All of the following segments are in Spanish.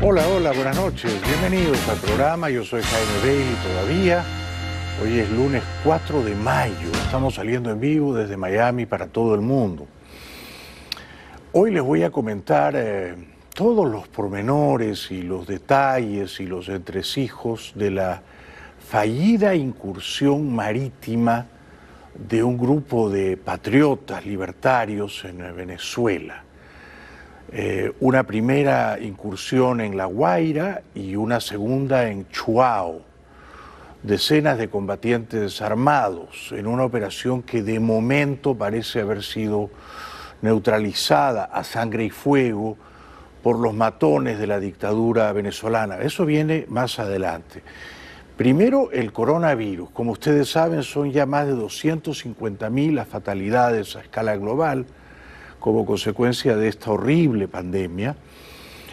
Hola, hola, buenas noches. Bienvenidos al programa. Yo soy Jaime Bailey todavía. Hoy es lunes 4 de mayo. Estamos saliendo en vivo desde Miami para todo el mundo. Hoy les voy a comentar todos los pormenores y los detalles y los entresijos de la fallida incursión marítima de un grupo de patriotas libertarios en Venezuela. Una primera incursión en La Guaira y una segunda en Chuao. Decenas de combatientes armados en una operación que de momento parece haber sido neutralizada a sangre y fuego por los matones de la dictadura venezolana. Eso viene más adelante. Primero, el coronavirus. Como ustedes saben, son ya más de 250.000 las fatalidades a escala global como consecuencia de esta horrible pandemia.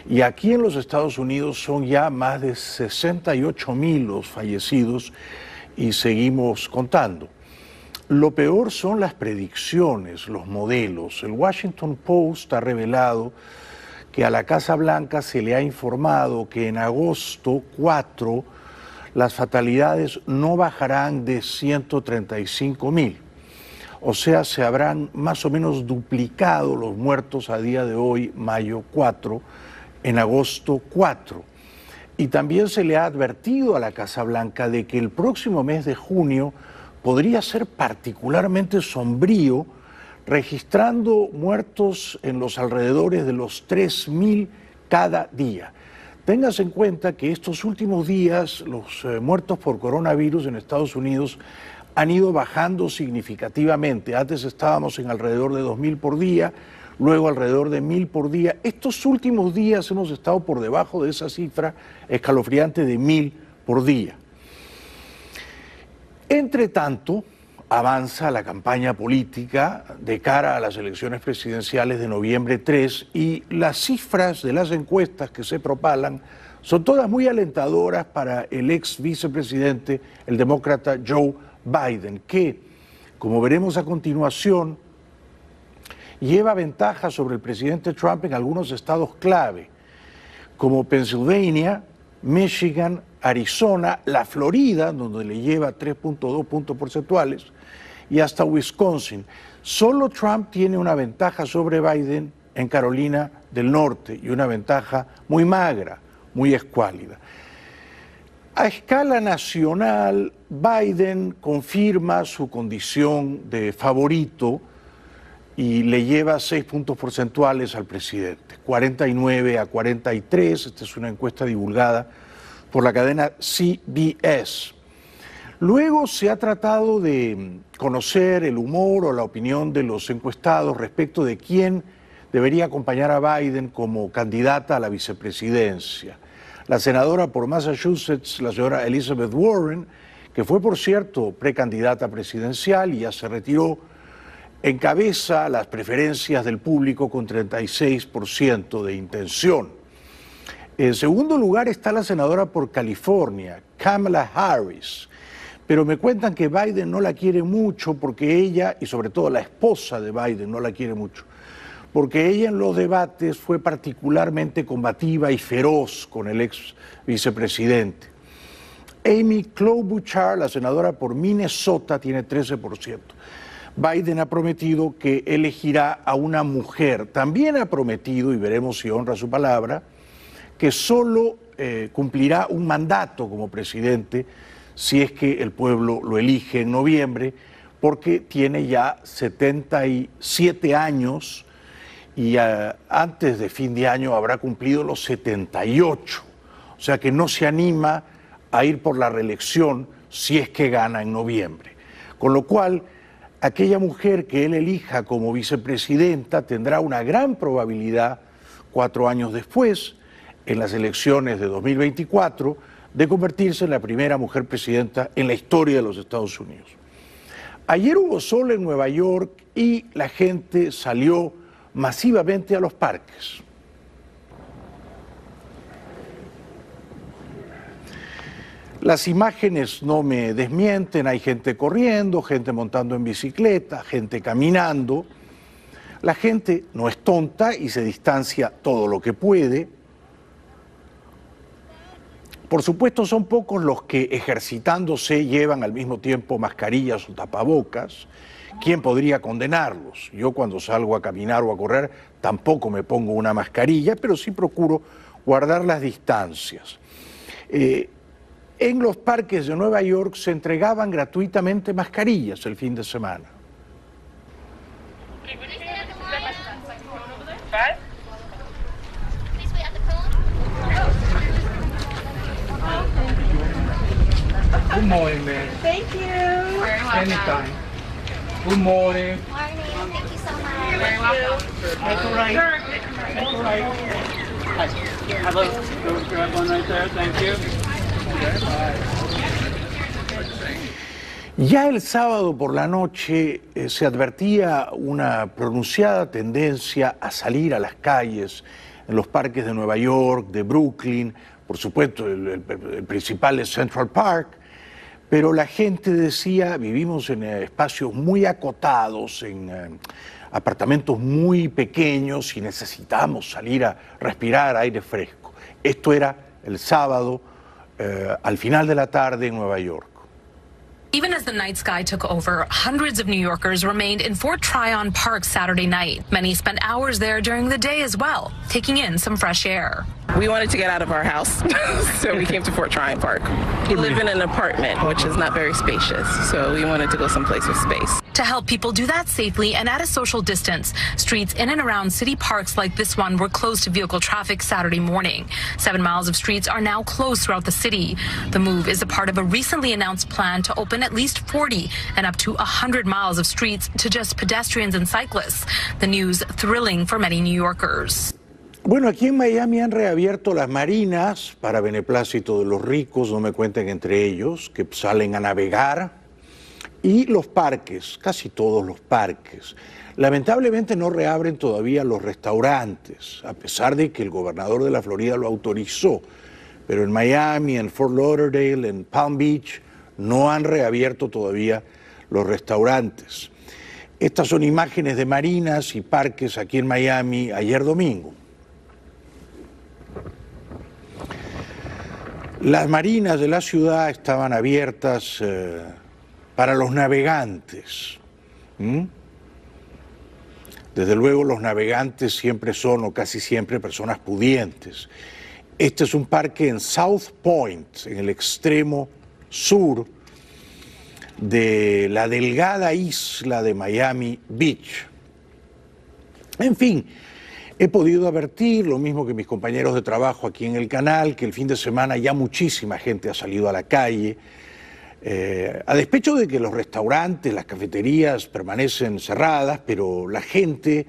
Y aquí en los Estados Unidos son ya más de 68.000 los fallecidos y seguimos contando. Lo peor son las predicciones, los modelos. El Washington Post ha revelado que a la Casa Blanca se le ha informado que en agosto 4 las fatalidades no bajarán de 135.000. O sea, se habrán más o menos duplicado los muertos a día de hoy, mayo 4, en agosto 4. Y también se le ha advertido a la Casa Blanca de que el próximo mes de junio podría ser particularmente sombrío, registrando muertos en los alrededores de los 3.000 cada día. Téngase en cuenta que estos últimos días los muertos por coronavirus en Estados Unidos han ido bajando significativamente. Antes estábamos en alrededor de 2.000 por día, luego alrededor de 1.000 por día. Estos últimos días hemos estado por debajo de esa cifra escalofriante de 1.000 por día. Entre tanto, avanza la campaña política de cara a las elecciones presidenciales de noviembre 3 y las cifras de las encuestas que se propalan son todas muy alentadoras para el ex vicepresidente, el demócrata Joe Biden, que, como veremos a continuación, lleva ventaja sobre el presidente Trump en algunos estados clave, como Pensilvania, Michigan, Arizona, la Florida, donde le lleva 3.2 puntos porcentuales, y hasta Wisconsin. Solo Trump tiene una ventaja sobre Biden en Carolina del Norte y una ventaja muy magra, muy escuálida. A escala nacional, Biden confirma su condición de favorito y le lleva 6 puntos porcentuales al presidente, 49 a 43. Esta es una encuesta divulgada por la cadena CBS. Luego se ha tratado de conocer el humor o la opinión de los encuestados respecto de quién debería acompañar a Biden como candidata a la vicepresidencia. La senadora por Massachusetts, la señora Elizabeth Warren, que fue, por cierto, precandidata presidencial y ya se retiró, encabeza las preferencias del público con 36% de intención. En segundo lugar está la senadora por California, Kamala Harris, pero me cuentan que Biden no la quiere mucho porque ella, y sobre todo la esposa de Biden, no la quiere mucho, porque ella en los debates fue particularmente combativa y feroz con el ex vicepresidente. Amy Klobuchar, la senadora por Minnesota, tiene 13%. Biden ha prometido que elegirá a una mujer. También ha prometido, y veremos si honra su palabra, que solo cumplirá un mandato como presidente si es que el pueblo lo elige en noviembre, porque tiene ya 77 años y antes de fin de año habrá cumplido los 78. O sea que no se anima a ir por la reelección si es que gana en noviembre. Con lo cual, aquella mujer que él elija como vicepresidenta tendrá una gran probabilidad, 4 años después, en las elecciones de 2024, de convertirse en la primera mujer presidenta en la historia de los Estados Unidos. Ayer hubo sol en Nueva York y la gente salió masivamente a los parques. Las imágenes no me desmienten, hay gente corriendo, gente montando en bicicleta, gente caminando. La gente no es tonta y se distancia todo lo que puede. Por supuesto, son pocos los que ejercitándose llevan al mismo tiempo mascarillas o tapabocas. ¿Quién podría condenarlos? Yo cuando salgo a caminar o a correr tampoco me pongo una mascarilla, pero sí procuro guardar las distancias. En los parques de Nueva York se entregaban gratuitamente mascarillas el fin de semana. Good morning, man. Thank you. Anytime. Good morning. Morning. Thank you so much. Very welcome. That's all right. That's all right. Hello. Grab one right there. Thank you. Ya el sábado por la noche se advertía una pronunciada tendencia a salir a las calles en los parques de Nueva York, de Brooklyn, por supuesto el principal es Central Park, pero la gente decía, vivimos en espacios muy acotados, en apartamentos muy pequeños y necesitamos salir a respirar aire fresco. Esto era el sábado al final de la tarde en Nueva York. Even as the night sky took over, hundreds of New Yorkers remained in Fort Tryon Park Saturday night. Many spent hours there during the day as well, taking in some fresh air. We wanted to get out of our house, so we came to Fort Tryon Park. We live in an apartment, which is not very spacious, so we wanted to go someplace with space. To help people do that safely and at a social distance, streets in and around city parks like this one were closed to vehicle traffic Saturday morning. 7 miles of streets are now closed throughout the city. The move is a part of a recently announced plan to open at least 40 and up to 100 miles of streets to just pedestrians and cyclists. The news thrilling for many New Yorkers. Bueno, aquí en Miami han reabierto las marinas para beneplácito de los ricos, no me cuenten entre ellos, que salen a navegar, y los parques, casi todos los parques. Lamentablemente no reabren todavía los restaurantes, a pesar de que el gobernador de la Florida lo autorizó, pero en Miami, en Fort Lauderdale, en Palm Beach, no han reabierto todavía los restaurantes. Estas son imágenes de marinas y parques aquí en Miami ayer domingo. Las marinas de la ciudad estaban abiertas para los navegantes. Desde luego los navegantes siempre son, o casi siempre, personas pudientes. Este es un parque en South Point, en el extremo sur de la delgada isla de Miami Beach. En fin, he podido advertir, lo mismo que mis compañeros de trabajo aquí en el canal, que el fin de semana ya muchísima gente ha salido a la calle, a despecho de que los restaurantes, las cafeterías permanecen cerradas, pero la gente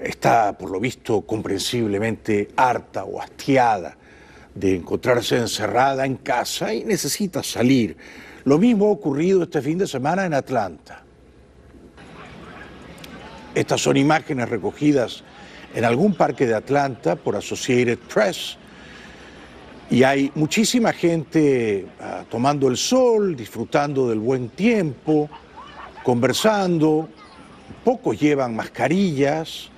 está, por lo visto, comprensiblemente harta o hastiada de encontrarse encerrada en casa y necesita salir. Lo mismo ha ocurrido este fin de semana en Atlanta. Estas son imágenes recogidas en algún parque de Atlanta por Associated Press y hay muchísima gente tomando el sol, disfrutando del buen tiempo, conversando. Pocos llevan mascarillas,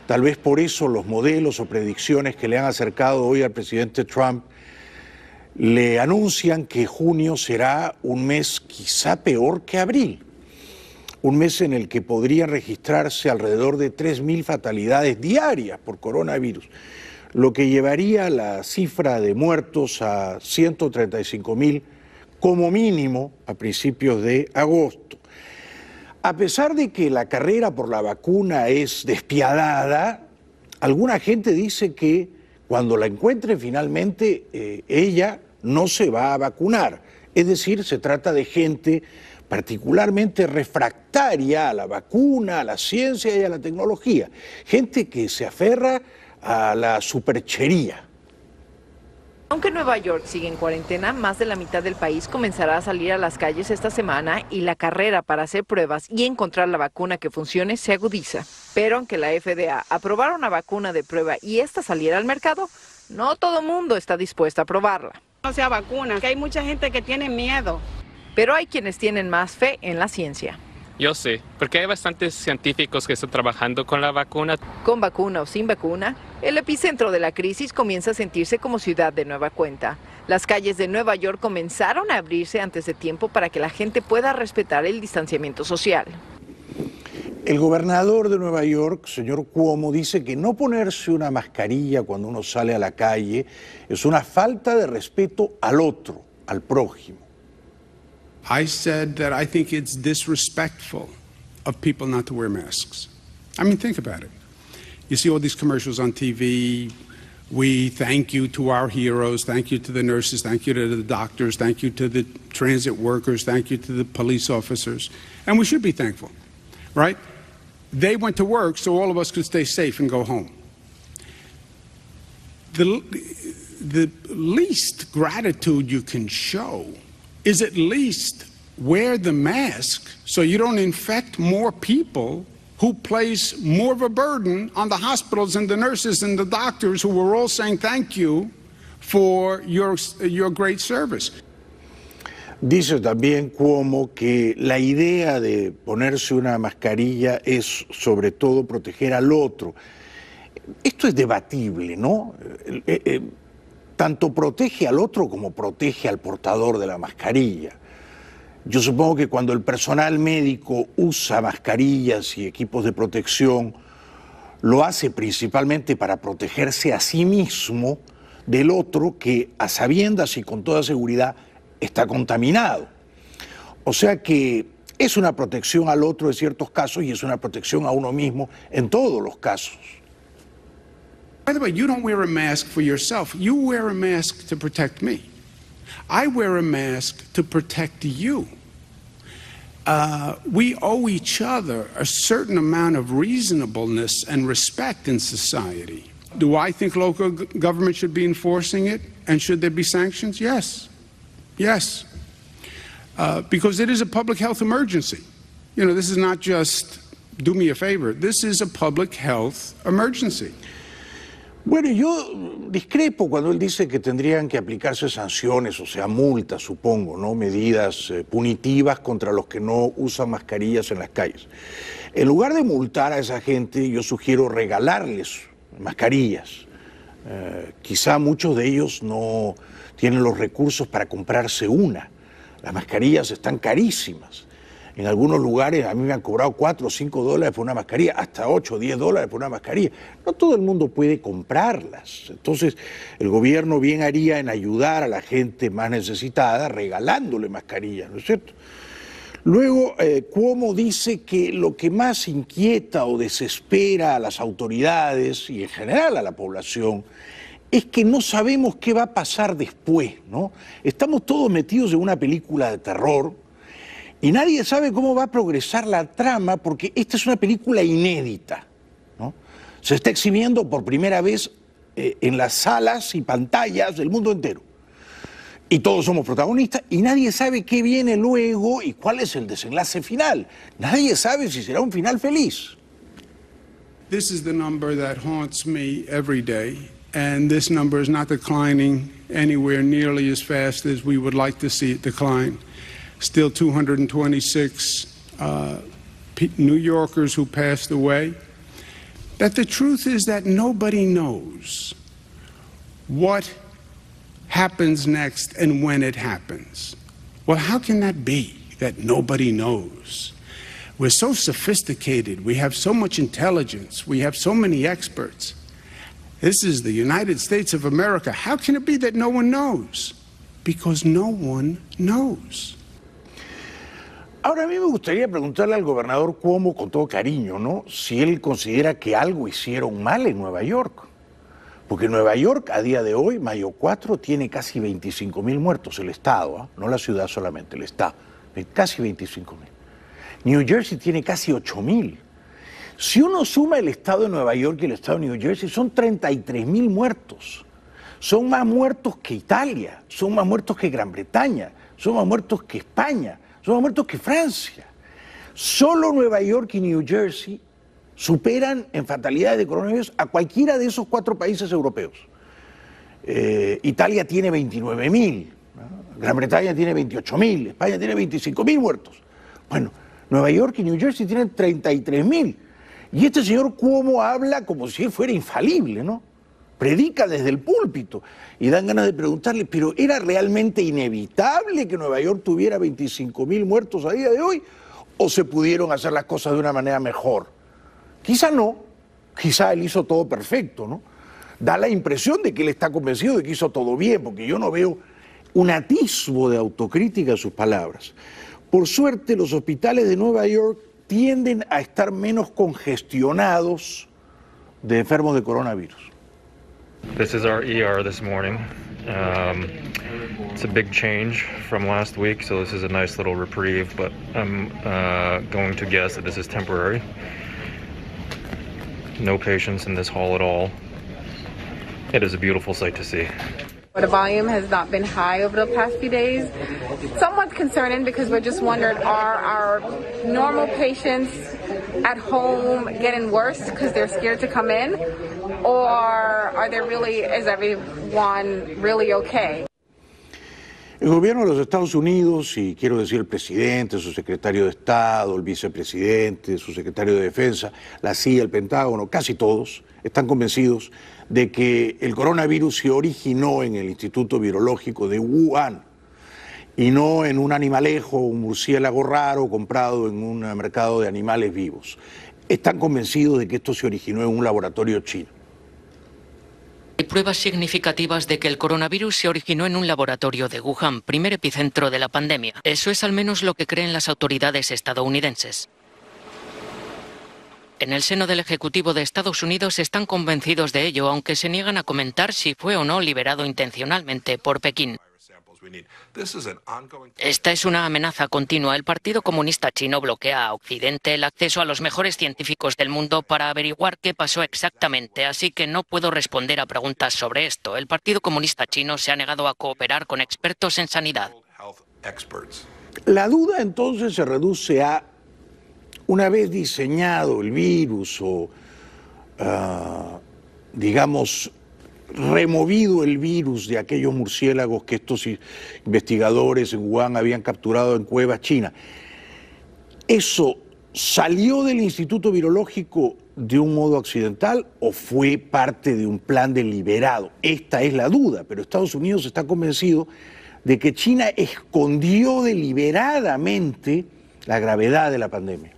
tal vez por eso los modelos o predicciones que le han acercado hoy al presidente Trump le anuncian que junio será un mes quizá peor que abril. Un mes en el que podrían registrarse alrededor de 3.000 fatalidades diarias por coronavirus, lo que llevaría la cifra de muertos a 135.000 como mínimo a principios de agosto. A pesar de que la carrera por la vacuna es despiadada, alguna gente dice que cuando la encuentren finalmente ella no se va a vacunar. Es decir, se trata de gente particularmente refractaria a la vacuna, a la ciencia y a la tecnología. Gente que se aferra a la superchería. Aunque Nueva York sigue en cuarentena, más de la mitad del país comenzará a salir a las calles esta semana y la carrera para hacer pruebas y encontrar la vacuna que funcione se agudiza. Pero aunque la FDA aprobara una vacuna de prueba y esta saliera al mercado, no todo el mundo está dispuesto a probarla. No sea vacuna, que hay mucha gente que tiene miedo. Pero hay quienes tienen más fe en la ciencia. Yo sí, porque hay bastantes científicos que están trabajando con la vacuna. Con vacuna o sin vacuna, el epicentro de la crisis comienza a sentirse como ciudad de nueva cuenta. Las calles de Nueva York comenzaron a abrirse antes de tiempo para que la gente pueda respetar el distanciamiento social. El gobernador de Nueva York, señor Cuomo, dice que no ponerse una mascarilla cuando uno sale a la calle es una falta de respeto al otro, al prójimo. I said that I think it's disrespectful of people not to wear masks. I mean, think about it. You see all these commercials on TV. We thank you to our heroes, thank you to the nurses, thank you to the doctors, thank you to the transit workers, thank you to the police officers. And we should be thankful, right? They went to work so all of us could stay safe and go home. The least gratitude you can show is at least wear the mask so you don't infect more people, who place more of a burden on the hospitals and the nurses and the doctors who were all saying thank you for your great service. Dice también Cuomo que la idea de ponerse una mascarilla es sobre todo proteger al otro. Esto es debatible, ¿no? Tanto protege al otro como protege al portador de la mascarilla. Yo supongo que cuando el personal médico usa mascarillas y equipos de protección, lo hace principalmente para protegerse a sí mismo del otro que, a sabiendas y con toda seguridad, está contaminado. O sea que es una protección al otro en ciertos casos y es una protección a uno mismo en todos los casos. By the way, you don't wear a mask for yourself. You wear a mask to protect me. I wear a mask to protect you. We owe each other a certain amount of reasonableness and respect in society. Do I think local government should be enforcing it? And should there be sanctions? Yes. Yes. Because it is a public health emergency. You know, this is not just do me a favor. This is a public health emergency. Bueno, yo discrepo cuando él dice que tendrían que aplicarse sanciones, o sea, multas, supongo, ¿no? Medidas punitivas contra los que no usan mascarillas en las calles. En lugar de multar a esa gente, yo sugiero regalarles mascarillas. Quizá muchos de ellos no tienen los recursos para comprarse una. Las mascarillas están carísimas. En algunos lugares a mí me han cobrado $4 o $5 por una mascarilla, hasta $8 o $10 por una mascarilla. No todo el mundo puede comprarlas. Entonces, el gobierno bien haría en ayudar a la gente más necesitada regalándole mascarillas, ¿no es cierto? Luego, Cuomo dice que lo que más inquieta o desespera a las autoridades y en general a la población es que no sabemos qué va a pasar después, ¿no? Estamos todos metidos en una película de terror y nadie sabe cómo va a progresar la trama porque esta es una película inédita, ¿no? Se está exhibiendo por primera vez en las salas y pantallas del mundo entero. Y todos somos protagonistas y nadie sabe qué viene luego y cuál es el desenlace final. Nadie sabe si será un final feliz. This is the number that haunts me every day, and this number is not declining anywhere nearly as fast as we would like to see it decline. Still 226 New Yorkers who passed away. That the truth is that nobody knows what happens next and when it happens. Well, how can that be, that nobody knows? We're so sophisticated, we have so much intelligence, we have so many experts. This is the United States of America. How can it be that no one knows? Because no one knows. Ahora, a mí me gustaría preguntarle al gobernador Cuomo, con todo cariño, ¿no?, si él considera que algo hicieron mal en Nueva York. Porque Nueva York, a día de hoy, mayo 4, tiene casi 25.000 muertos, el estado, no la ciudad solamente, el estado, casi 25.000. New Jersey tiene casi 8.000. Si uno suma el estado de Nueva York y el estado de New Jersey, son 33.000 muertos. Son más muertos que Italia, son más muertos que Gran Bretaña, son más muertos que España, son más muertos que Francia. Solo Nueva York y New Jersey superan en fatalidades de coronavirus a cualquiera de esos 4 países europeos. Italia tiene 29.000, ¿no? Gran Bretaña tiene 28.000, España tiene 25.000 muertos. Bueno, Nueva York y New Jersey tienen 33.000. Y este señor Cuomo habla como si él fuera infalible, ¿no? Predica desde el púlpito y dan ganas de preguntarle, ¿pero era realmente inevitable que Nueva York tuviera 25.000 muertos a día de hoy? ¿O se pudieron hacer las cosas de una manera mejor? Quizá no, quizá él hizo todo perfecto, ¿no? Da la impresión de que él está convencido de que hizo todo bien, porque yo no veo un atisbo de autocrítica en sus palabras. Por suerte, los hospitales de Nueva York tienden a estar menos congestionados de enfermos de coronavirus. This is our ER this morning. It's a big change from last week, so this is a nice little reprieve, but I'm going to guess that this is temporary. No patients in this hall at all. It is a beautiful sight to see. The volume has not been high over the past few days. Somewhat concerning because we're just wondering, are our normal patients at home getting worse because they're scared to come in? Or are they really, is everyone really okay? El gobierno de los Estados Unidos, y quiero decir el presidente, su secretario de Estado, el vicepresidente, su secretario de Defensa, la CIA, el Pentágono, casi todos están convencidos de que el coronavirus se originó en el Instituto Virológico de Wuhan y no en un animalejo, un murciélago raro comprado en un mercado de animales vivos. Están convencidos de que esto se originó en un laboratorio chino. Hay pruebas significativas de que el coronavirus se originó en un laboratorio de Wuhan, primer epicentro de la pandemia. Eso es al menos lo que creen las autoridades estadounidenses. En el seno del Ejecutivo de Estados Unidos están convencidos de ello, aunque se niegan a comentar si fue o no liberado intencionalmente por Pekín. Esta es una amenaza continua. El Partido Comunista Chino bloquea a Occidente el acceso a los mejores científicos del mundo para averiguar qué pasó exactamente, así que no puedo responder a preguntas sobre esto. El Partido Comunista Chino se ha negado a cooperar con expertos en sanidad. La duda entonces se reduce a, una vez diseñado el virus o, digamos, removido el virus de aquellos murciélagos que estos investigadores en Wuhan habían capturado en cuevas chinas, ¿eso salió del Instituto Virológico de un modo accidental o fue parte de un plan deliberado? Esta es la duda, pero Estados Unidos está convencido de que China escondió deliberadamente la gravedad de la pandemia.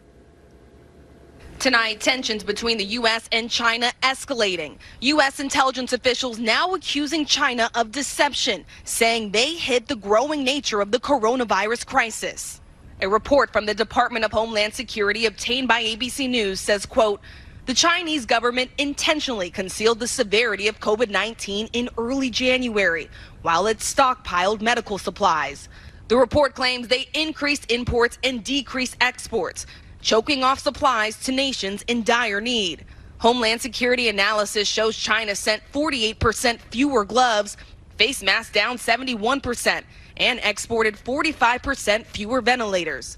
Tonight, tensions between the U.S. and China escalating. U.S. intelligence officials now accusing China of deception, saying they hid the growing nature of the coronavirus crisis. A report from the Department of Homeland Security obtained by ABC News says, quote, the Chinese government intentionally concealed the severity of COVID-19 in early January, while it stockpiled medical supplies. The report claims they increased imports and decreased exports, choking off supplies to nations in dire need. Homeland Security analysis shows China sent 48% fewer gloves, face masks down 71%, and exported 45% fewer ventilators.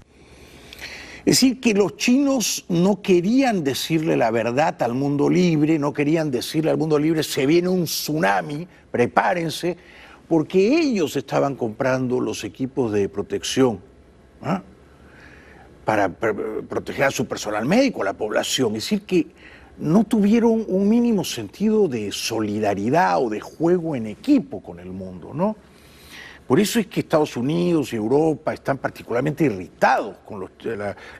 Es decir, que los chinos no querían decirle la verdad al mundo libre, no querían decirle al mundo libre, se viene un tsunami, prepárense, porque ellos estaban comprando los equipos de protección, ¿eh? Para proteger a su personal médico, a la población. Es decir, que no tuvieron un mínimo sentido de solidaridad o de juego en equipo con el mundo, ¿no? Por eso es que Estados Unidos y Europa están particularmente irritados con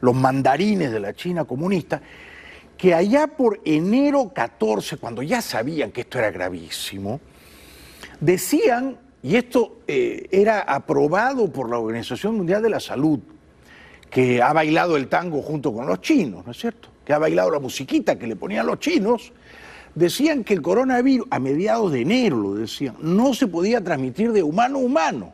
los mandarines de la China comunista, que allá por enero 14, cuando ya sabían que esto era gravísimo, decían, y esto era aprobado por la Organización Mundial de la Salud, que ha bailado el tango junto con los chinos, ¿no es cierto? Que ha bailado la musiquita que le ponían los chinos, decían que el coronavirus, a mediados de enero lo decían, no se podía transmitir de humano a humano.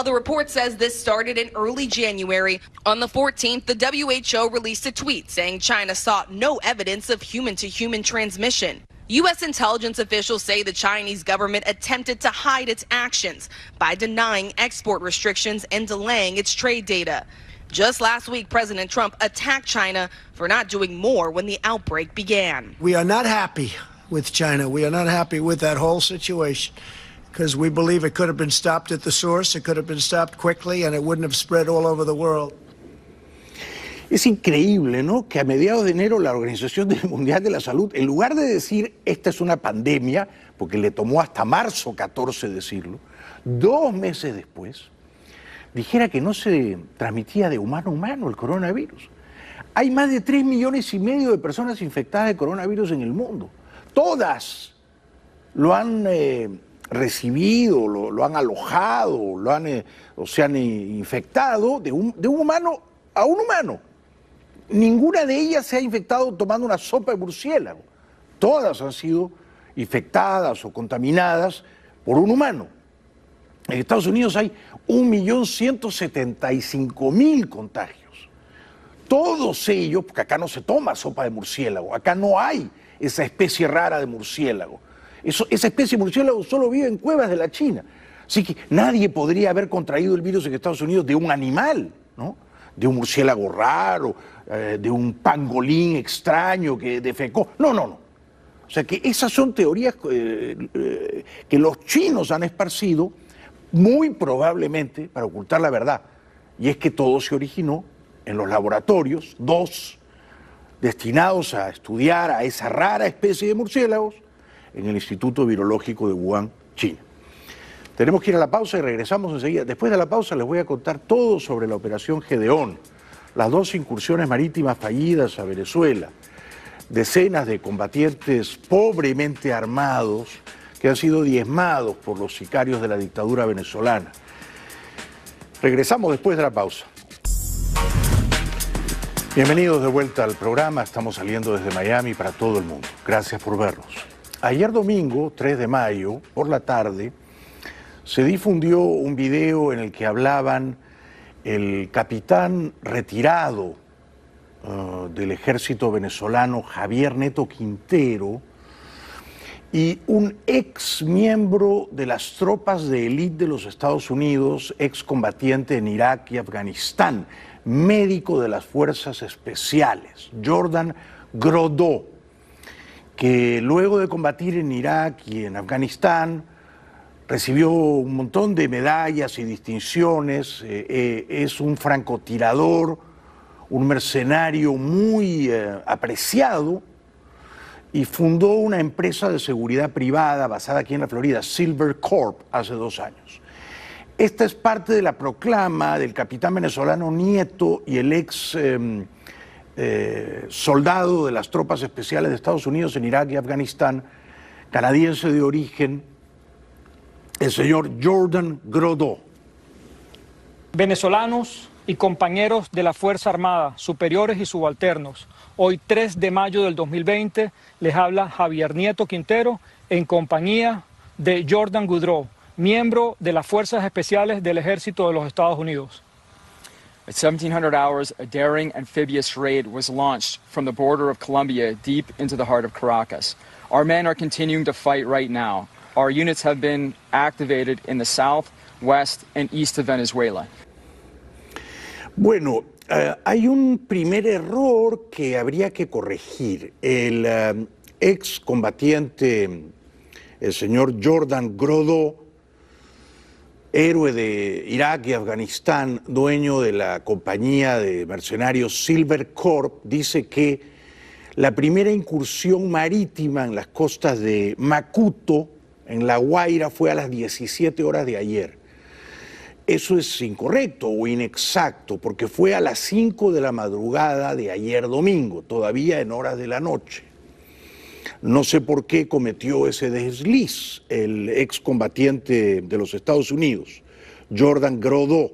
The report says this started in early January. On the 14th, the WHO released a tweet saying China saw no evidence of human-to-human transmission. U.S. intelligence officials say the Chinese government attempted to hide its actions by denying export restrictions and delaying its trade data. Just last week, President Trump attacked China for not doing more when the outbreak began. We are not happy with China. We are not happy with that whole situation because we believe it could have been stopped at the source, it could have been stopped quickly, and it wouldn't have spread all over the world. Es increíble, ¿no?, que a mediados de enero la Organización Mundial de la Salud, en lugar de decir esta es una pandemia, porque le tomó hasta marzo 14 decirlo, 2 meses después, dijera que no se transmitía de humano a humano el coronavirus. Hay más de 3,5 millones de personas infectadas de coronavirus en el mundo. Todas lo han recibido, lo han alojado, o se han infectado de un humano a un humano. Ninguna de ellas se ha infectado tomando una sopa de murciélago. Todas han sido infectadas o contaminadas por un humano. En Estados Unidos hay 1.175.000 contagios. Todos ellos, porque acá no se toma sopa de murciélago, acá no hay esa especie rara de murciélago. Esa especie de murciélago solo vive en cuevas de la China. Así que nadie podría haber contraído el virus en Estados Unidos de un animal, ¿no?, de un murciélago raro, de un pangolín extraño que defecó. No. O sea que esas son teorías que los chinos han esparcido muy probablemente para ocultar la verdad. Y es que todo se originó en los laboratorios, 2 destinados a estudiar a esa rara especie de murciélagos en el Instituto Virológico de Wuhan, China. Tenemos que ir a la pausa y regresamos enseguida. Después de la pausa les voy a contar todo sobre la operación Gedeón, las 2 incursiones marítimas fallidas a Venezuela, decenas de combatientes pobremente armados que han sido diezmados por los sicarios de la dictadura venezolana. Regresamos después de la pausa. Bienvenidos de vuelta al programa. Estamos saliendo desde Miami para todo el mundo. Gracias por vernos. Ayer domingo, 3 de mayo, por la tarde, se difundió un video en el que hablaban el capitán retirado del ejército venezolano, Javier Neto Quintero, y un ex miembro de las tropas de élite de los Estados Unidos, ex combatiente en Irak y Afganistán, médico de las fuerzas especiales, Jordan Grodó, que luego de combatir en Irak y en Afganistán recibió un montón de medallas y distinciones, es un francotirador, un mercenario muy apreciado, y fundó una empresa de seguridad privada basada aquí en la Florida, Silver Corp, hace 2 años. Esta es parte de la proclama del capitán venezolano Nieto y el ex soldado de las tropas especiales de Estados Unidos en Irak y Afganistán, canadiense de origen, el señor Jordan Grodó. Venezolanos y compañeros de la Fuerza Armada, superiores y subalternos, hoy 3 de mayo del 2020 les habla Javier Nieto Quintero en compañía de Jordan Grodó, miembro de las Fuerzas Especiales del Ejército de los Estados Unidos. At 1700 hours, a daring amphibious raid was launched from the border of Colombia deep into the heart of Caracas. Our men are continuing to fight right now. Our units have been activated in the south, west, and east of Venezuela. Bueno, hay un primer error que habría que corregir. El ex combatiente, el señor Jordan Grodó, héroe de Irak y Afganistán, dueño de la compañía de mercenarios Silver Corp, dice que la primera incursión marítima en las costas de Macuto, en La Guaira, fue a las 17 horas de ayer. Eso es incorrecto o inexacto, porque fue a las 5 de la madrugada de ayer domingo, todavía en horas de la noche. No sé por qué cometió ese desliz el excombatiente de los Estados Unidos, Jordan Grodó.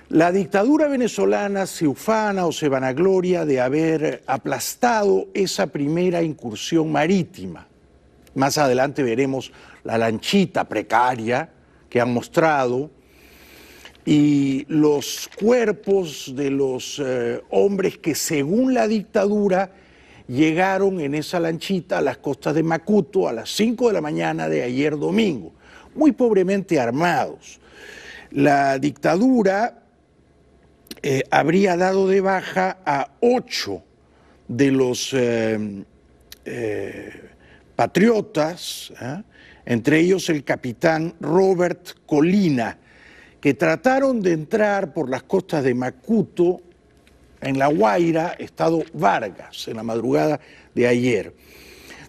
La dictadura venezolana se ufana o se vanagloria de haber aplastado esa primera incursión marítima. Más adelante veremos la lanchita precaria que han mostrado y los cuerpos de los hombres que, según la dictadura, llegaron en esa lanchita a las costas de Macuto a las 5 de la mañana de ayer domingo, muy pobremente armados. La dictadura habría dado de baja a 8 de los patriotas, entre ellos el capitán Robert Colina, que trataron de entrar por las costas de Macuto en La Guaira, estado Vargas, en la madrugada de ayer.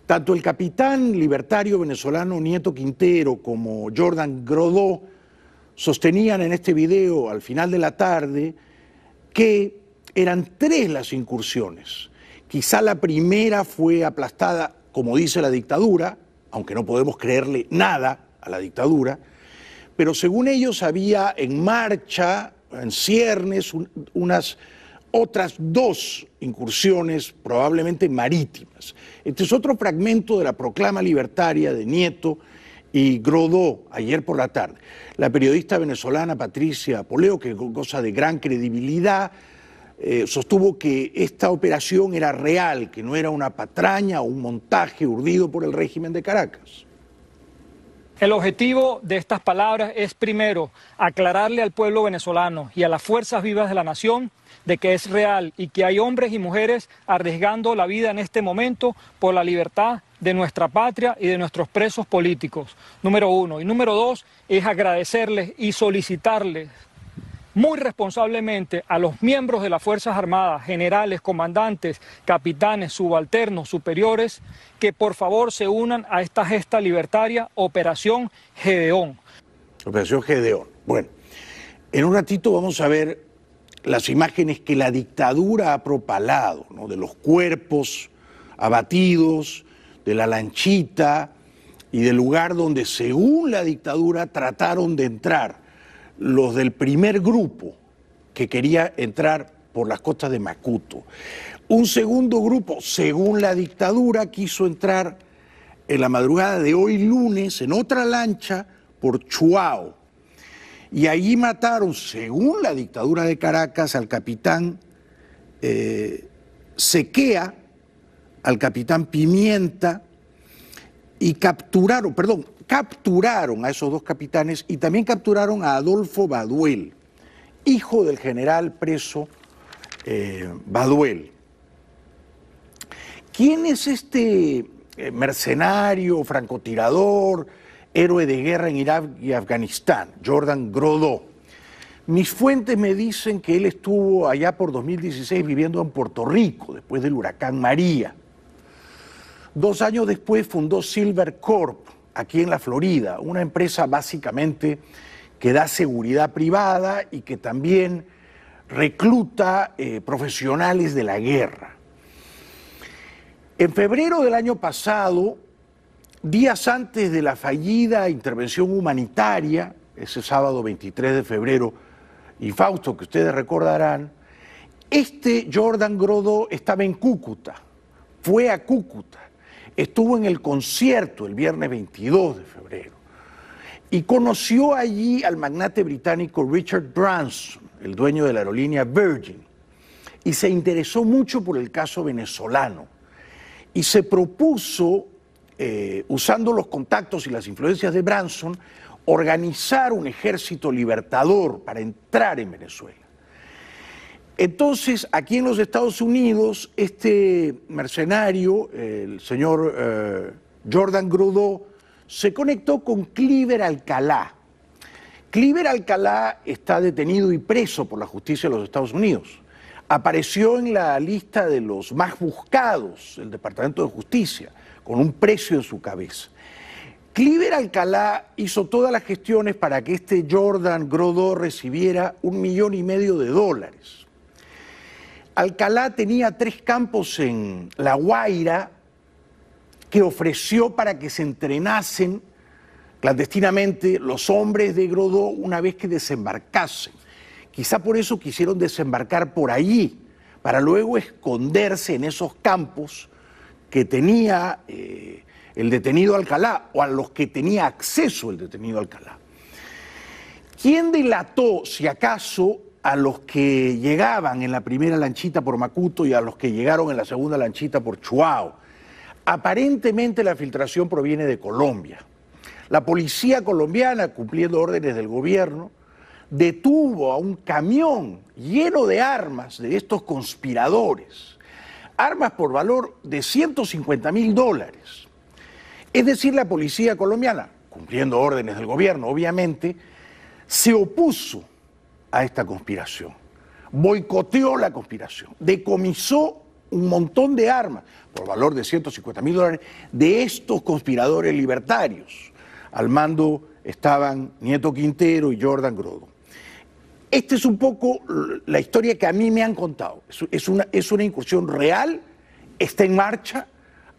Tanto el capitán libertario venezolano Nieto Quintero como Jordan Grodó sostenían en este video al final de la tarde que eran 3 las incursiones. Quizá la primera fue aplastada, como dice la dictadura, aunque no podemos creerle nada a la dictadura, pero según ellos había en marcha, en ciernes, unas otras 2 incursiones probablemente marítimas. Este es otro fragmento de la proclama libertaria de Nieto y Grodó ayer por la tarde. La periodista venezolana Patricia Poleo, que goza de gran credibilidad, sostuvo que esta operación era real, que no era una patraña o un montaje urdido por el régimen de Caracas. El objetivo de estas palabras es, primero, aclararle al pueblo venezolano y a las fuerzas vivas de la nación de que es real y que hay hombres y mujeres arriesgando la vida en este momento por la libertad de nuestra patria y de nuestros presos políticos, número 1. Y número 2 es agradecerles y solicitarles muy responsablemente a los miembros de las Fuerzas Armadas, generales, comandantes, capitanes, subalternos, superiores, que por favor se unan a esta gesta libertaria, Operación Gedeón. Operación Gedeón. Bueno, en un ratito vamos a ver las imágenes que la dictadura ha propalado, ¿no? De los cuerpos abatidos, de la lanchita y del lugar donde, según la dictadura, trataron de entrar los del primer grupo que quería entrar por las costas de Macuto. Un segundo grupo, según la dictadura, quiso entrar en la madrugada de hoy lunes en otra lancha por Chuao. Y allí mataron, según la dictadura de Caracas, al capitán Sequea, al capitán Pimienta, y capturaron a esos 2 capitanes y también capturaron a Adolfo Baduel, hijo del general preso Baduel. ¿Quién es este mercenario, francotirador, héroe de guerra en Irak y Afganistán? Jordan Grodó. Mis fuentes me dicen que él estuvo allá por 2016 viviendo en Puerto Rico, después del huracán María. 2 años después fundó Silver Corp, aquí en la Florida, una empresa básicamente que da seguridad privada y que también recluta profesionales de la guerra. En febrero del año pasado, días antes de la fallida intervención humanitaria, ese sábado 23 de febrero, y Fausto, que ustedes recordarán, Jordan Grodó estaba en Cúcuta, fue a Cúcuta, estuvo en el concierto el viernes 22 de febrero y conoció allí al magnate británico Richard Branson, el dueño de la aerolínea Virgin, y se interesó mucho por el caso venezolano y se propuso, usando los contactos y las influencias de Branson, organizar un ejército libertador para entrar en Venezuela. Entonces, aquí en los Estados Unidos, este mercenario, el señor Jordan Grodó, se conectó con Cliver Alcalá. Cliver Alcalá está detenido y preso por la justicia de los Estados Unidos. Apareció en la lista de los más buscados del Departamento de Justicia, con un precio en su cabeza. Cliver Alcalá hizo todas las gestiones para que este Jordan Grodó recibiera $1,5 millones. Alcalá tenía 3 campos en La Guaira que ofreció para que se entrenasen clandestinamente los hombres de Grodó una vez que desembarcasen. Quizá por eso quisieron desembarcar por allí, para luego esconderse en esos campos que tenía el detenido Alcalá, o a los que tenía acceso el detenido Alcalá. ¿Quién delató, si acaso, a los que llegaban en la primera lanchita por Macuto y a los que llegaron en la segunda lanchita por Chuao? Aparentemente la filtración proviene de Colombia. La policía colombiana, cumpliendo órdenes del gobierno, detuvo a un camión lleno de armas de estos conspiradores, armas por valor de $150.000. Es decir, la policía colombiana, cumpliendo órdenes del gobierno, obviamente, se opuso a esta conspiración. boicoteó la conspiración, decomisó un montón de armas por valor de $150.000 de estos conspiradores libertarios. Al mando estaban Nieto Quintero y Jordan Grodo. Esta es un poco la historia que a mí me han contado. Es una incursión real, está en marcha,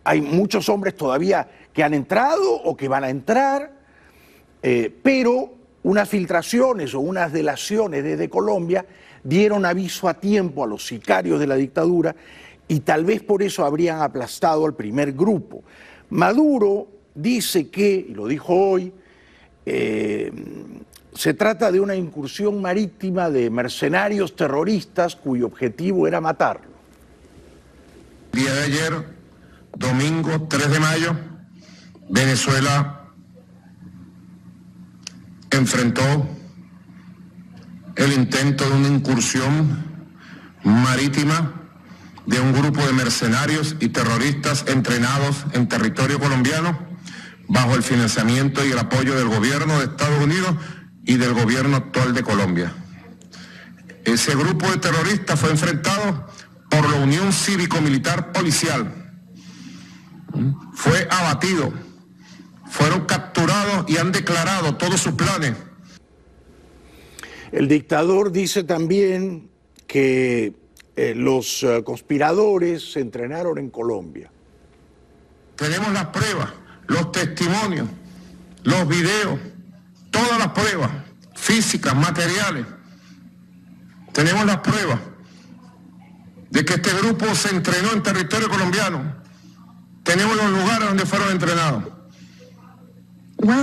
hay muchos hombres todavía que han entrado o que van a entrar, pero unas filtraciones o unas delaciones desde Colombia dieron aviso a tiempo a los sicarios de la dictadura y tal vez por eso habrían aplastado al primer grupo. Maduro dice que, y lo dijo hoy, se trata de una incursión marítima de mercenarios terroristas cuyo objetivo era matarlo. El día de ayer, domingo 3 de mayo, Venezuela enfrentó el intento de una incursión marítima de un grupo de mercenarios y terroristas entrenados en territorio colombiano bajo el financiamiento y el apoyo del gobierno de Estados Unidos y del gobierno actual de Colombia. Ese grupo de terroristas fue enfrentado por la Unión Cívico-Militar Policial. Fue abatido, fueron capturados y han declarado todos sus planes. El dictador dice también que los conspiradores se entrenaron en Colombia. Tenemos las pruebas, los testimonios, los videos, todas las pruebas físicas, materiales. Tenemos las pruebas de que este grupo se entrenó en territorio colombiano. Tenemos los lugares donde fueron entrenados.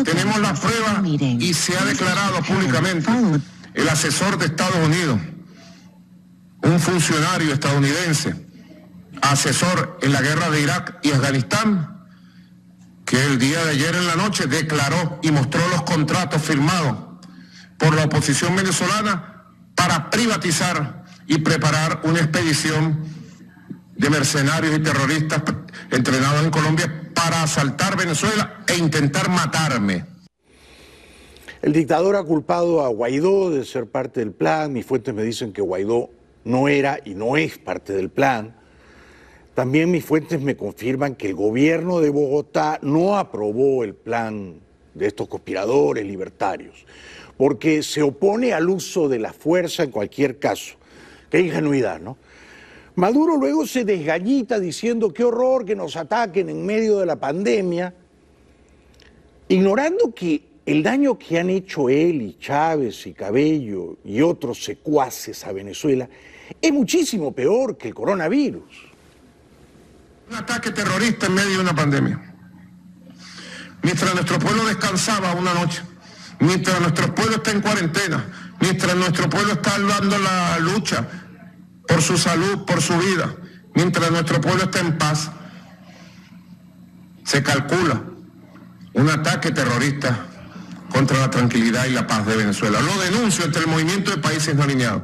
Tenemos las pruebas y se ha declarado públicamente el asesor de Estados Unidos, un funcionario estadounidense, asesor en la guerra de Irak y Afganistán, que el día de ayer en la noche declaró y mostró los contratos firmados por la oposición venezolana para privatizar y preparar una expedición de mercenarios y terroristas entrenados en Colombia para asaltar Venezuela e intentar matarme. El dictador ha culpado a Guaidó de ser parte del plan. Mis fuentes me dicen que Guaidó no era y no es parte del plan. También mis fuentes me confirman que el gobierno de Bogotá no aprobó el plan de estos conspiradores libertarios, porque se opone al uso de la fuerza en cualquier caso. Qué ingenuidad, ¿no? Maduro luego se desgallita diciendo qué horror que nos ataquen en medio de la pandemia, ignorando que el daño que han hecho él y Chávez y Cabello y otros secuaces a Venezuela es muchísimo peor que el coronavirus. Un ataque terrorista en medio de una pandemia. Mientras nuestro pueblo descansaba una noche, mientras nuestro pueblo está en cuarentena, mientras nuestro pueblo está dando la lucha por su salud, por su vida, mientras nuestro pueblo está en paz, se calcula un ataque terrorista contra la tranquilidad y la paz de Venezuela. Lo denuncio ante el movimiento de países no alineados.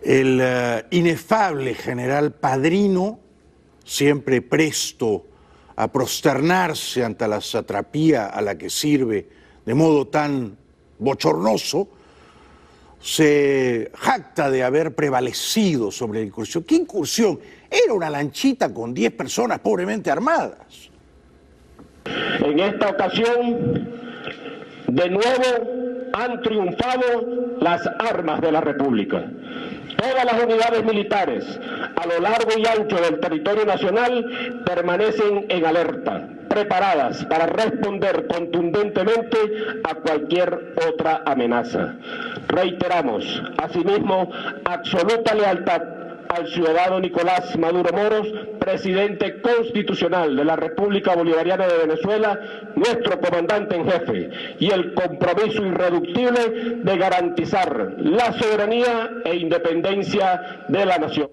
El inefable general Padrino, siempre presto a prosternarse ante la satrapía a la que sirve de modo tan bochornoso, se jacta de haber prevalecido sobre la incursión. ¿Qué incursión? Era una lanchita con 10 personas pobremente armadas. En esta ocasión, de nuevo han triunfado las armas de la República. Todas las unidades militares a lo largo y ancho del territorio nacional permanecen en alerta, preparadas para responder contundentemente a cualquier otra amenaza. Reiteramos, asimismo, absoluta lealtad al ciudadano Nicolás Maduro Moros, presidente constitucional de la República Bolivariana de Venezuela, nuestro comandante en jefe, y el compromiso irreductible de garantizar la soberanía e independencia de la nación.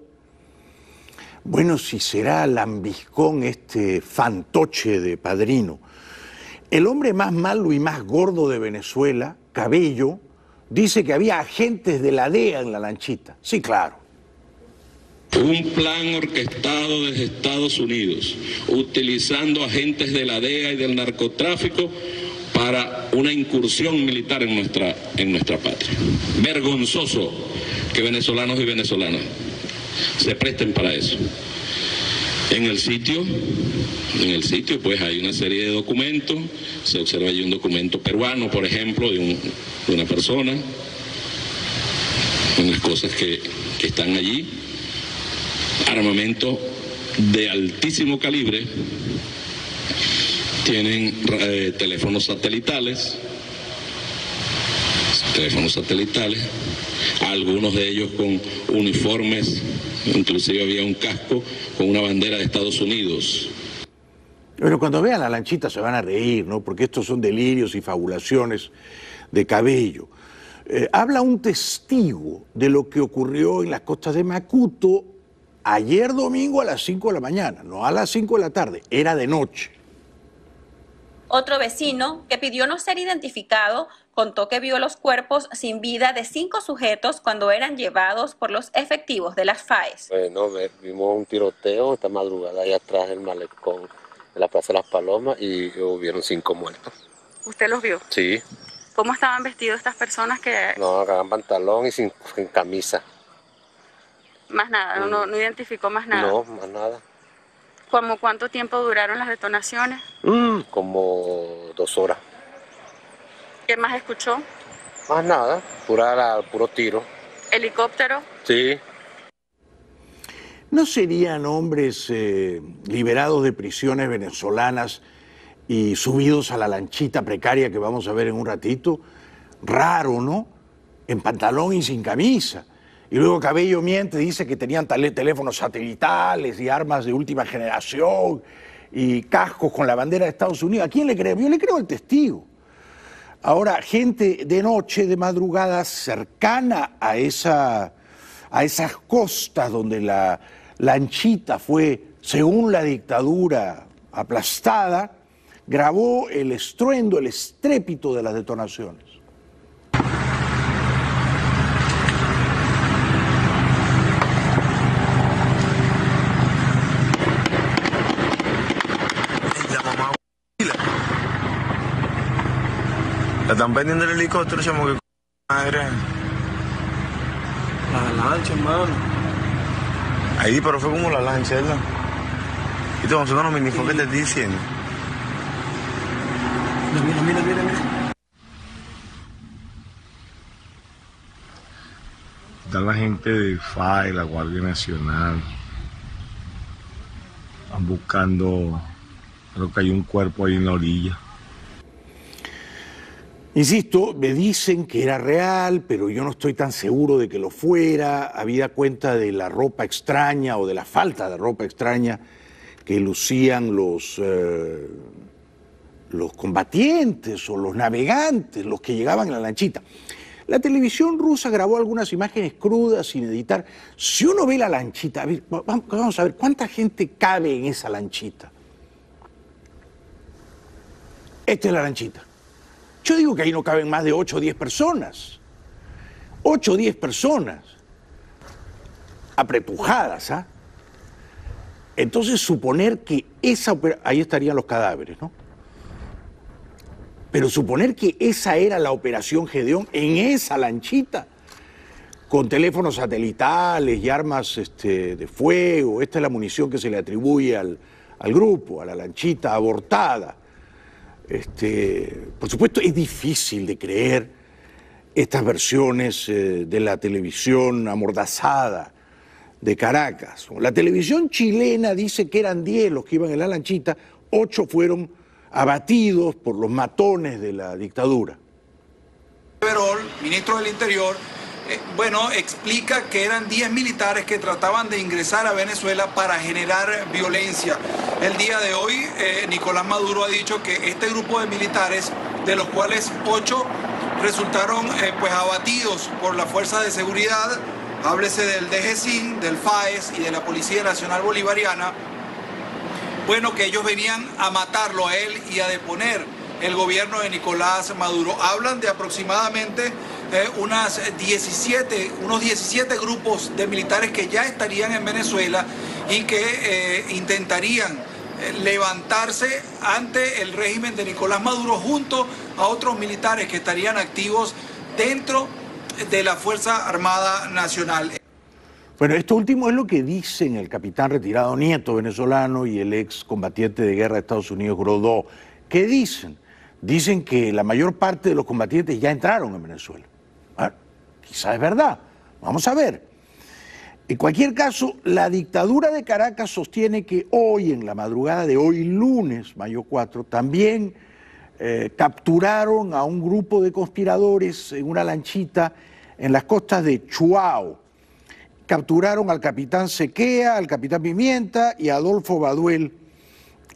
Bueno, si será lambiscón este fantoche de Padrino. El hombre más malo y más gordo de Venezuela, Cabello, dice que había agentes de la DEA en la lanchita. Sí, claro. Un plan orquestado desde Estados Unidos, utilizando agentes de la DEA y del narcotráfico para una incursión militar en nuestra patria. Vergonzoso que venezolanos y venezolanas se presten para eso. En el sitio pues hay una serie de documentos, se observa allí un documento peruano, por ejemplo, de una persona, unas cosas que están allí, armamento de altísimo calibre, tienen teléfonos satelitales, algunos de ellos con uniformes, inclusive había un casco con una bandera de Estados Unidos. Bueno, cuando vean la lanchita se van a reír, ¿no? Porque estos son delirios y fabulaciones de Cabello. Habla un testigo de lo que ocurrió en las costas de Macuto ayer domingo a las 5 de la mañana, no a las 5 de la tarde, era de noche. Otro vecino, que pidió no ser identificado, contó que vio los cuerpos sin vida de 5 sujetos cuando eran llevados por los efectivos de las FAES. Bueno, vimos un tiroteo esta madrugada allá atrás del malecón de la Plaza de las Palomas y hubieron 5 muertos. ¿Usted los vio? Sí. ¿Cómo estaban vestidos estas personas que...? No, con pantalón y sin camisa. Más nada, no identificó más nada. No, más nada. ¿Cómo cuánto tiempo duraron las detonaciones? Como 2 horas. ¿Qué más escuchó? Más nada, puro tiro. ¿Helicóptero? Sí. ¿No serían hombres liberados de prisiones venezolanas y subidos a la lanchita precaria que vamos a ver en un ratito? Raro, ¿no? En pantalón y sin camisa. Y luego Cabello miente, dice que tenían teléfonos satelitales y armas de última generación y cascos con la bandera de Estados Unidos. ¿A quién le creo? Yo le creo al testigo. Ahora, gente de noche, de madrugada, cercana a esas costas donde la lanchita fue, según la dictadura, aplastada, grabó el estruendo, el estrépito de las detonaciones. La están vendiendo el helicóptero, chamo, que madre. La lancha, hermano. Ahí, pero fue como la lancha, ¿verdad? Y te vamos a hacer unos minifoques que te estoy diciendo. Mira. Está la gente de FAE, la Guardia Nacional. Están buscando, creo que hay un cuerpo ahí en la orilla. Insisto, me dicen que era real, pero yo no estoy tan seguro de que lo fuera, habida cuenta de la ropa extraña o de la falta de ropa extraña que lucían los combatientes o los navegantes, los que llegaban en la lanchita. La televisión rusa grabó algunas imágenes crudas sin editar. Si uno ve la lanchita, vamos a ver, ¿cuánta gente cabe en esa lanchita? Esta es la lanchita. Yo digo que ahí no caben más de 8 o 10 personas. 8 o 10 personas. Apretujadas, ¿ah? Entonces, suponer que ahí estarían los cadáveres, ¿no? Pero suponer que esa era la operación Gedeón en esa lanchita, con teléfonos satelitales y armas de fuego, esta es la munición que se le atribuye al grupo, a la lanchita abortada. Por supuesto, es difícil de creer estas versiones de la televisión amordazada de Caracas. La televisión chilena dice que eran 10 los que iban en la lanchita, 8 fueron abatidos por los matones de la dictadura. Verol, ministro del Interior, explica que eran 10 militares que trataban de ingresar a Venezuela para generar violencia. El día de hoy, Nicolás Maduro ha dicho que este grupo de militares, de los cuales 8 resultaron abatidos por la fuerza de seguridad, háblese del DGCIN, del FAES y de la Policía Nacional Bolivariana, que ellos venían a matarlo a él y a deponer el gobierno de Nicolás Maduro. Hablan de aproximadamente unos 17 grupos de militares que ya estarían en Venezuela y que intentarían levantarse ante el régimen de Nicolás Maduro junto a otros militares que estarían activos dentro de la Fuerza Armada Nacional. Bueno, esto último es lo que dicen el capitán retirado Nieto, venezolano, y el ex combatiente de guerra de Estados Unidos, Grodó. ¿Qué dicen? Dicen que la mayor parte de los combatientes ya entraron en Venezuela. Bueno, quizás es verdad, vamos a ver. En cualquier caso, la dictadura de Caracas sostiene que hoy, en la madrugada de hoy, lunes, mayo 4, también capturaron a un grupo de conspiradores en una lanchita en las costas de Chuao. Capturaron al capitán Sequea, al capitán Pimienta y a Adolfo Baduel,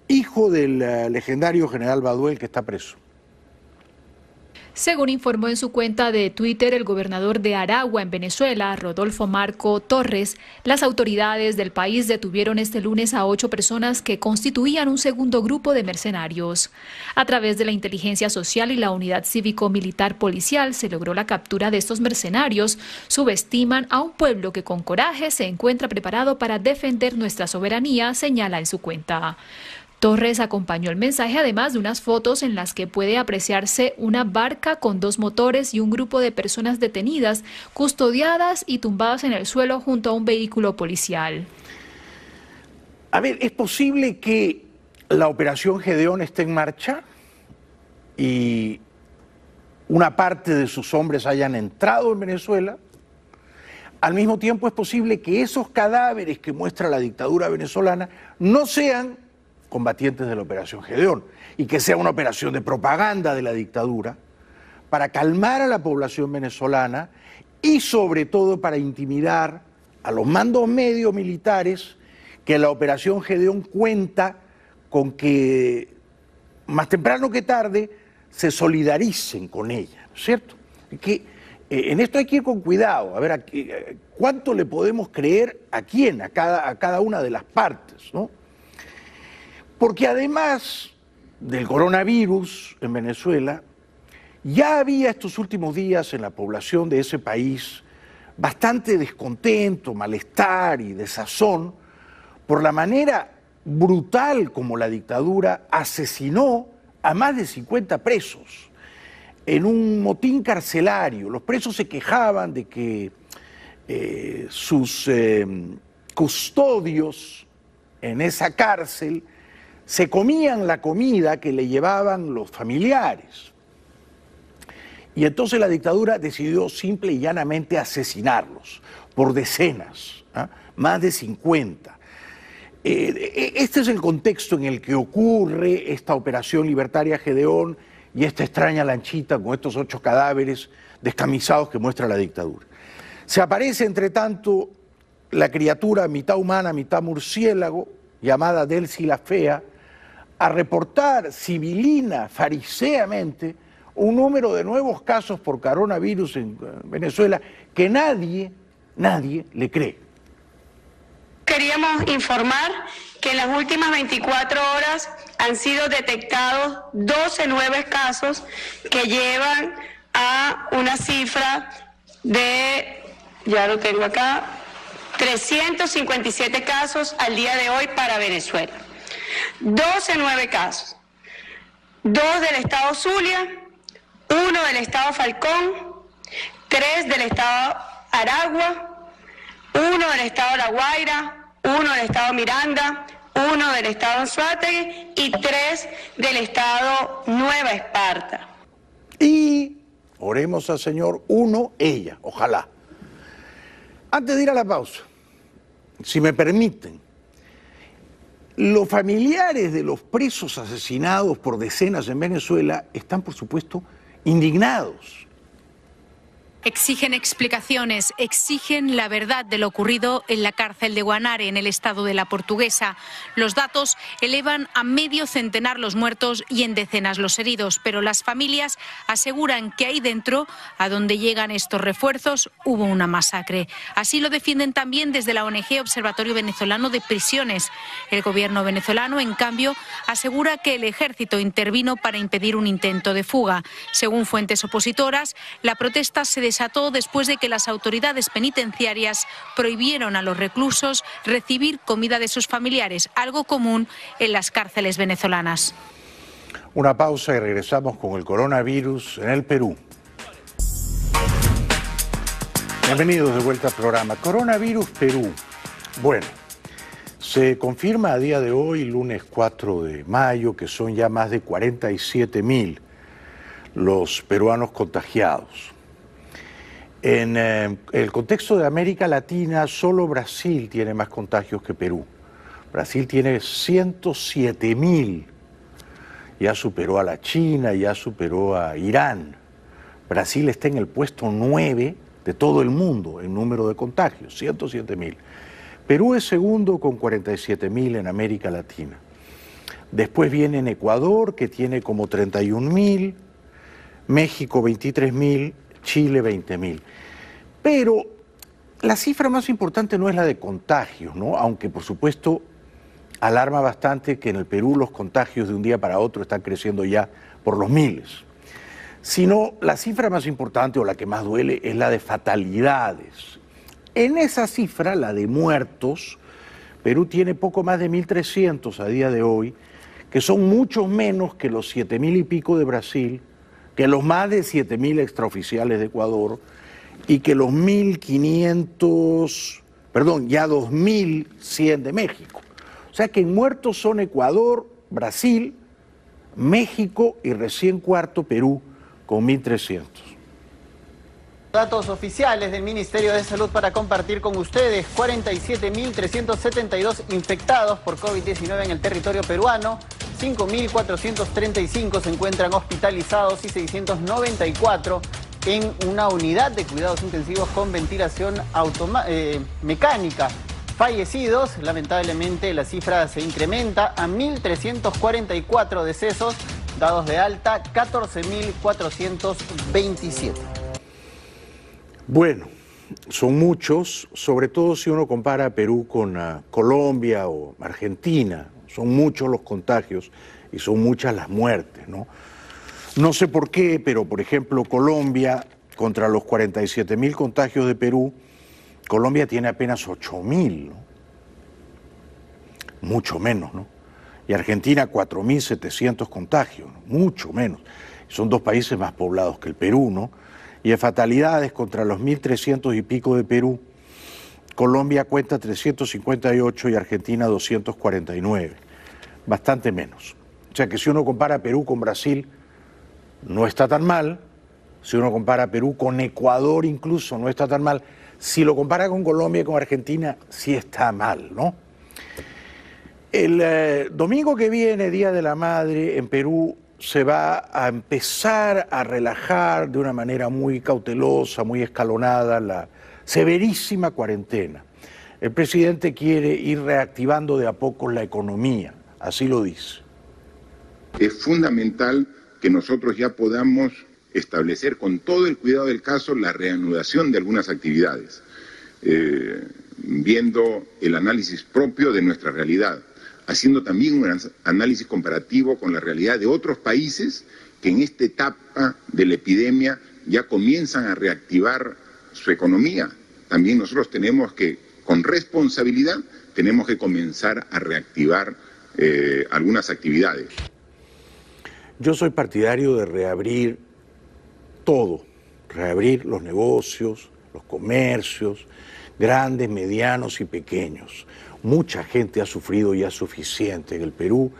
hijo del legendario general Baduel, que está preso. Según informó en su cuenta de Twitter el gobernador de Aragua, en Venezuela, Rodolfo Marco Torres, las autoridades del país detuvieron este lunes a 8 personas que constituían un segundo grupo de mercenarios. A través de la inteligencia social y la unidad cívico-militar policial se logró la captura de estos mercenarios. Subestiman a un pueblo que con coraje se encuentra preparado para defender nuestra soberanía, señala en su cuenta. Torres acompañó el mensaje además de unas fotos en las que puede apreciarse una barca con 2 motores y un grupo de personas detenidas, custodiadas y tumbadas en el suelo junto a un vehículo policial. A ver, ¿es posible que la operación Gedeón esté en marcha y una parte de sus hombres hayan entrado en Venezuela? Al mismo tiempo es posible que esos cadáveres que muestra la dictadura venezolana no sean combatientes de la operación Gedeón y que sea una operación de propaganda de la dictadura para calmar a la población venezolana y sobre todo para intimidar a los mandos medios militares que la operación Gedeón cuenta con que más temprano que tarde se solidaricen con ella, ¿no es cierto? Que en esto hay que ir con cuidado, a ver cuánto le podemos creer a quién, a cada una de las partes, ¿no? Porque además del coronavirus en Venezuela, ya había estos últimos días en la población de ese país bastante descontento, malestar y desazón por la manera brutal como la dictadura asesinó a más de 50 presos en un motín carcelario. Los presos se quejaban de que sus custodios en esa cárcel se comían la comida que le llevaban los familiares. Y entonces la dictadura decidió simple y llanamente asesinarlos por decenas, más de 50. Este es el contexto en el que ocurre esta operación libertaria Gedeón y esta extraña lanchita con estos 8 cadáveres descamisados que muestra la dictadura. Se aparece, entre tanto, la criatura mitad humana, mitad murciélago, llamada Delcy la Fea, a reportar civilina, fariseamente, un número de nuevos casos por coronavirus en Venezuela que nadie le cree. Queríamos informar que en las últimas 24 horas han sido detectados 12 nuevos casos que llevan a una cifra de, ya lo tengo acá, 357 casos al día de hoy para Venezuela. 12 nuevos casos, 2 del estado Zulia, 1 del estado Falcón, 3 del estado Aragua, 1 del estado La Guaira, 1 del estado Miranda, 1 del estado Anzoátegui y 3 del estado Nueva Esparta. Y oremos al Señor, 1, ella, ojalá. Antes de ir a la pausa, si me permiten, los familiares de los presos asesinados por decenas en Venezuela están, por supuesto, indignados. Exigen explicaciones, exigen la verdad de lo ocurrido en la cárcel de Guanare, en el estado de la Portuguesa. Los datos elevan a medio centenar los muertos y en decenas los heridos, pero las familias aseguran que ahí dentro, a donde llegan estos refuerzos, hubo una masacre. Así lo defienden también desde la ONG Observatorio Venezolano de Prisiones. El gobierno venezolano, en cambio, asegura que el ejército intervino para impedir un intento de fuga. Según fuentes opositoras, la protesta se desató después de que las autoridades penitenciarias prohibieron a los reclusos recibir comida de sus familiares, algo común en las cárceles venezolanas. Una pausa y regresamos con el coronavirus en el Perú. Bienvenidos de vuelta al programa. Coronavirus Perú. Bueno, se confirma a día de hoy, lunes 4 de mayo, que son ya más de 47.000 los peruanos contagiados. En el contexto de América Latina, solo Brasil tiene más contagios que Perú. Brasil tiene 107.000. Ya superó a la China, ya superó a Irán. Brasil está en el puesto 9 de todo el mundo en número de contagios, 107.000. Perú es segundo con 47.000 en América Latina. Después viene en Ecuador, que tiene como 31.000, México 23.000, Chile 20.000. Pero la cifra más importante no es la de contagios, ¿no? Aunque por supuesto alarma bastante que en el Perú los contagios de un día para otro están creciendo ya por los miles. Sino la cifra más importante o la que más duele es la de fatalidades. En esa cifra, la de muertos, Perú tiene poco más de 1.300 a día de hoy, que son muchos menos que los 7.000 y pico de Brasil, que los más de 7.000 extraoficiales de Ecuador y que los 2.100 de México. O sea que en muertos son Ecuador, Brasil, México y recién cuarto Perú con 1.300. Datos oficiales del Ministerio de Salud para compartir con ustedes: 47.372 infectados por COVID-19 en el territorio peruano, 5.435 se encuentran hospitalizados y 694 en una unidad de cuidados intensivos con ventilación mecánica. Fallecidos, lamentablemente la cifra se incrementa a 1.344 decesos, dados de alta 14.427. Bueno, son muchos, sobre todo si uno compara a Perú con Colombia o Argentina. Son muchos los contagios y son muchas las muertes, ¿no? No sé por qué, pero por ejemplo Colombia, contra los 47.000 contagios de Perú, Colombia tiene apenas 8.000, ¿no? Mucho menos, ¿no? Y Argentina 4.700 contagios, ¿no? Mucho menos. Son dos países más poblados que el Perú, ¿no? Y de fatalidades contra los 1.300 y pico de Perú, Colombia cuenta 358 y Argentina 249, bastante menos. O sea que si uno compara Perú con Brasil, no está tan mal. Si uno compara Perú con Ecuador incluso, no está tan mal. Si lo compara con Colombia y con Argentina, sí está mal, ¿no? El domingo que viene, Día de la Madre, en Perú se va a empezar a relajar de una manera muy cautelosa, muy escalonada, la severísima cuarentena. El presidente quiere ir reactivando de a poco la economía, así lo dice. Es fundamental que nosotros ya podamos establecer con todo el cuidado del caso la reanudación de algunas actividades, viendo el análisis propio de nuestra realidad, haciendo también un análisis comparativo con la realidad de otros países que en esta etapa de la epidemia ya comienzan a reactivar su economía. También nosotros tenemos que, con responsabilidad, tenemos que comenzar a reactivar algunas actividades. Yo soy partidario de reabrir todo, reabrir los negocios, los comercios, grandes, medianos y pequeños. Mucha gente ha sufrido ya suficiente en el Perú,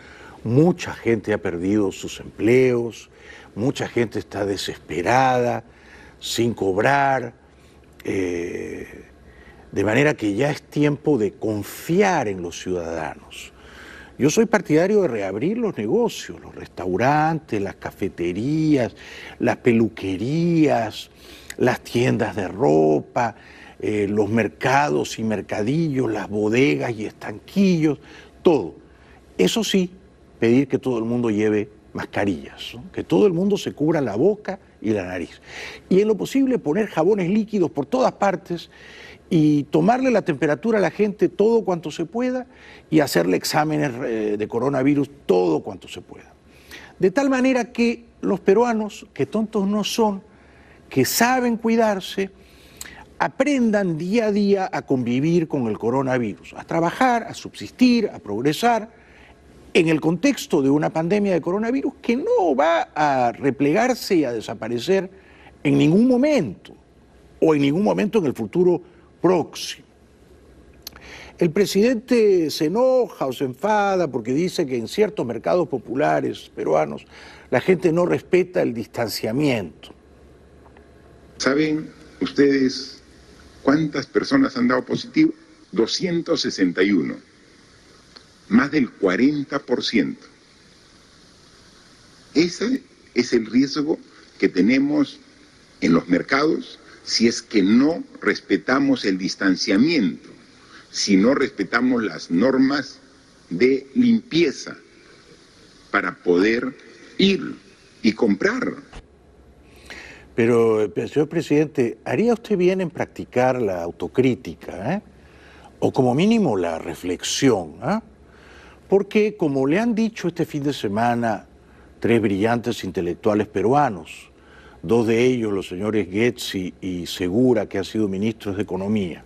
mucha gente ha perdido sus empleos, mucha gente está desesperada, sin cobrar, de manera que ya es tiempo de confiar en los ciudadanos. Yo soy partidario de reabrir los negocios, los restaurantes, las cafeterías, las peluquerías, las tiendas de ropa, los mercados y mercadillos, las bodegas y estanquillos, todo. Eso sí, pedir que todo el mundo lleve mascarillas, ¿no? Que todo el mundo se cubra la boca y la nariz. Y en lo posible poner jabones líquidos por todas partes y tomarle la temperatura a la gente todo cuanto se pueda y hacerle exámenes de coronavirus todo cuanto se pueda. De tal manera que los peruanos, que tontos no son, que saben cuidarse, aprendan día a día a convivir con el coronavirus, a trabajar, a subsistir, a progresar en el contexto de una pandemia de coronavirus que no va a replegarse y a desaparecer en ningún momento, o en ningún momento en el futuro próximo. El presidente se enoja o se enfada porque dice que en ciertos mercados populares peruanos la gente no respeta el distanciamiento. ¿Saben ustedes cuántas personas han dado positivo? 261, más del 40%. Ese es el riesgo que tenemos en los mercados si es que no respetamos el distanciamiento, si no respetamos las normas de limpieza para poder ir y comprar. Pero, señor presidente, ¿haría usted bien en practicar la autocrítica, o como mínimo la reflexión? Porque, como le han dicho este fin de semana 3 brillantes intelectuales peruanos, 2 de ellos, los señores Getzi y Segura, que han sido ministros de Economía,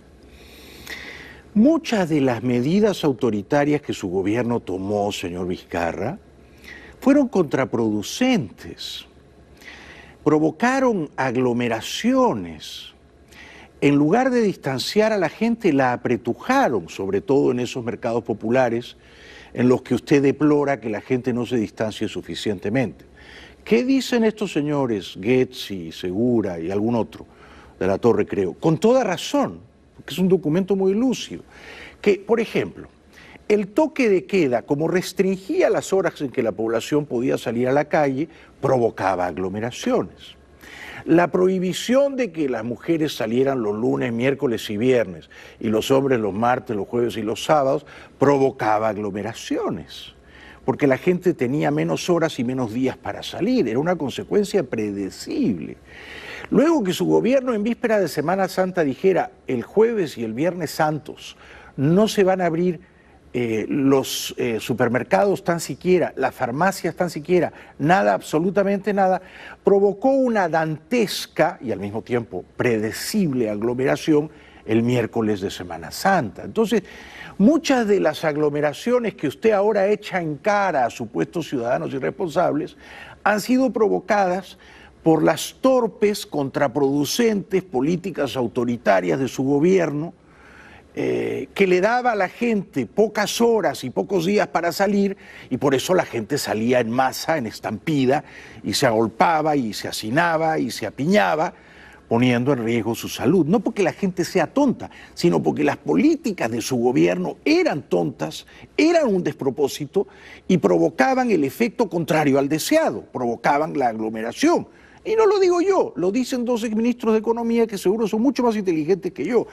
muchas de las medidas autoritarias que su gobierno tomó, señor Vizcarra, fueron contraproducentes. Provocaron aglomeraciones. En lugar de distanciar a la gente, la apretujaron, sobre todo en esos mercados populares en los que usted deplora que la gente no se distancie suficientemente. ¿Qué dicen estos señores, Getzi, Segura y algún otro de la Torre, creo? Con toda razón, porque es un documento muy lúcido, que, por ejemplo, el toque de queda, como restringía las horas en que la población podía salir a la calle, provocaba aglomeraciones. La prohibición de que las mujeres salieran los lunes, miércoles y viernes, y los hombres los martes, los jueves y los sábados, provocaba aglomeraciones, porque la gente tenía menos horas y menos días para salir. Era una consecuencia predecible. Luego que su gobierno en víspera de Semana Santa dijera el jueves y el viernes santos no se van a abrir los supermercados tan siquiera, las farmacias tan siquiera, nada, absolutamente nada, provocó una dantesca y al mismo tiempo predecible aglomeración el miércoles de Semana Santa. Entonces, muchas de las aglomeraciones que usted ahora echa en cara a supuestos ciudadanos irresponsables han sido provocadas por las torpes, contraproducentes políticas autoritarias de su gobierno, que le daba a la gente pocas horas y pocos días para salir, y por eso la gente salía en masa, en estampida, y se agolpaba y se hacinaba y se apiñaba, poniendo en riesgo su salud. No porque la gente sea tonta, sino porque las políticas de su gobierno eran tontas, eran un despropósito y provocaban el efecto contrario al deseado, provocaban la aglomeración. Y no lo digo yo, lo dicen 2 exministros de Economía que seguro son mucho más inteligentes que yo.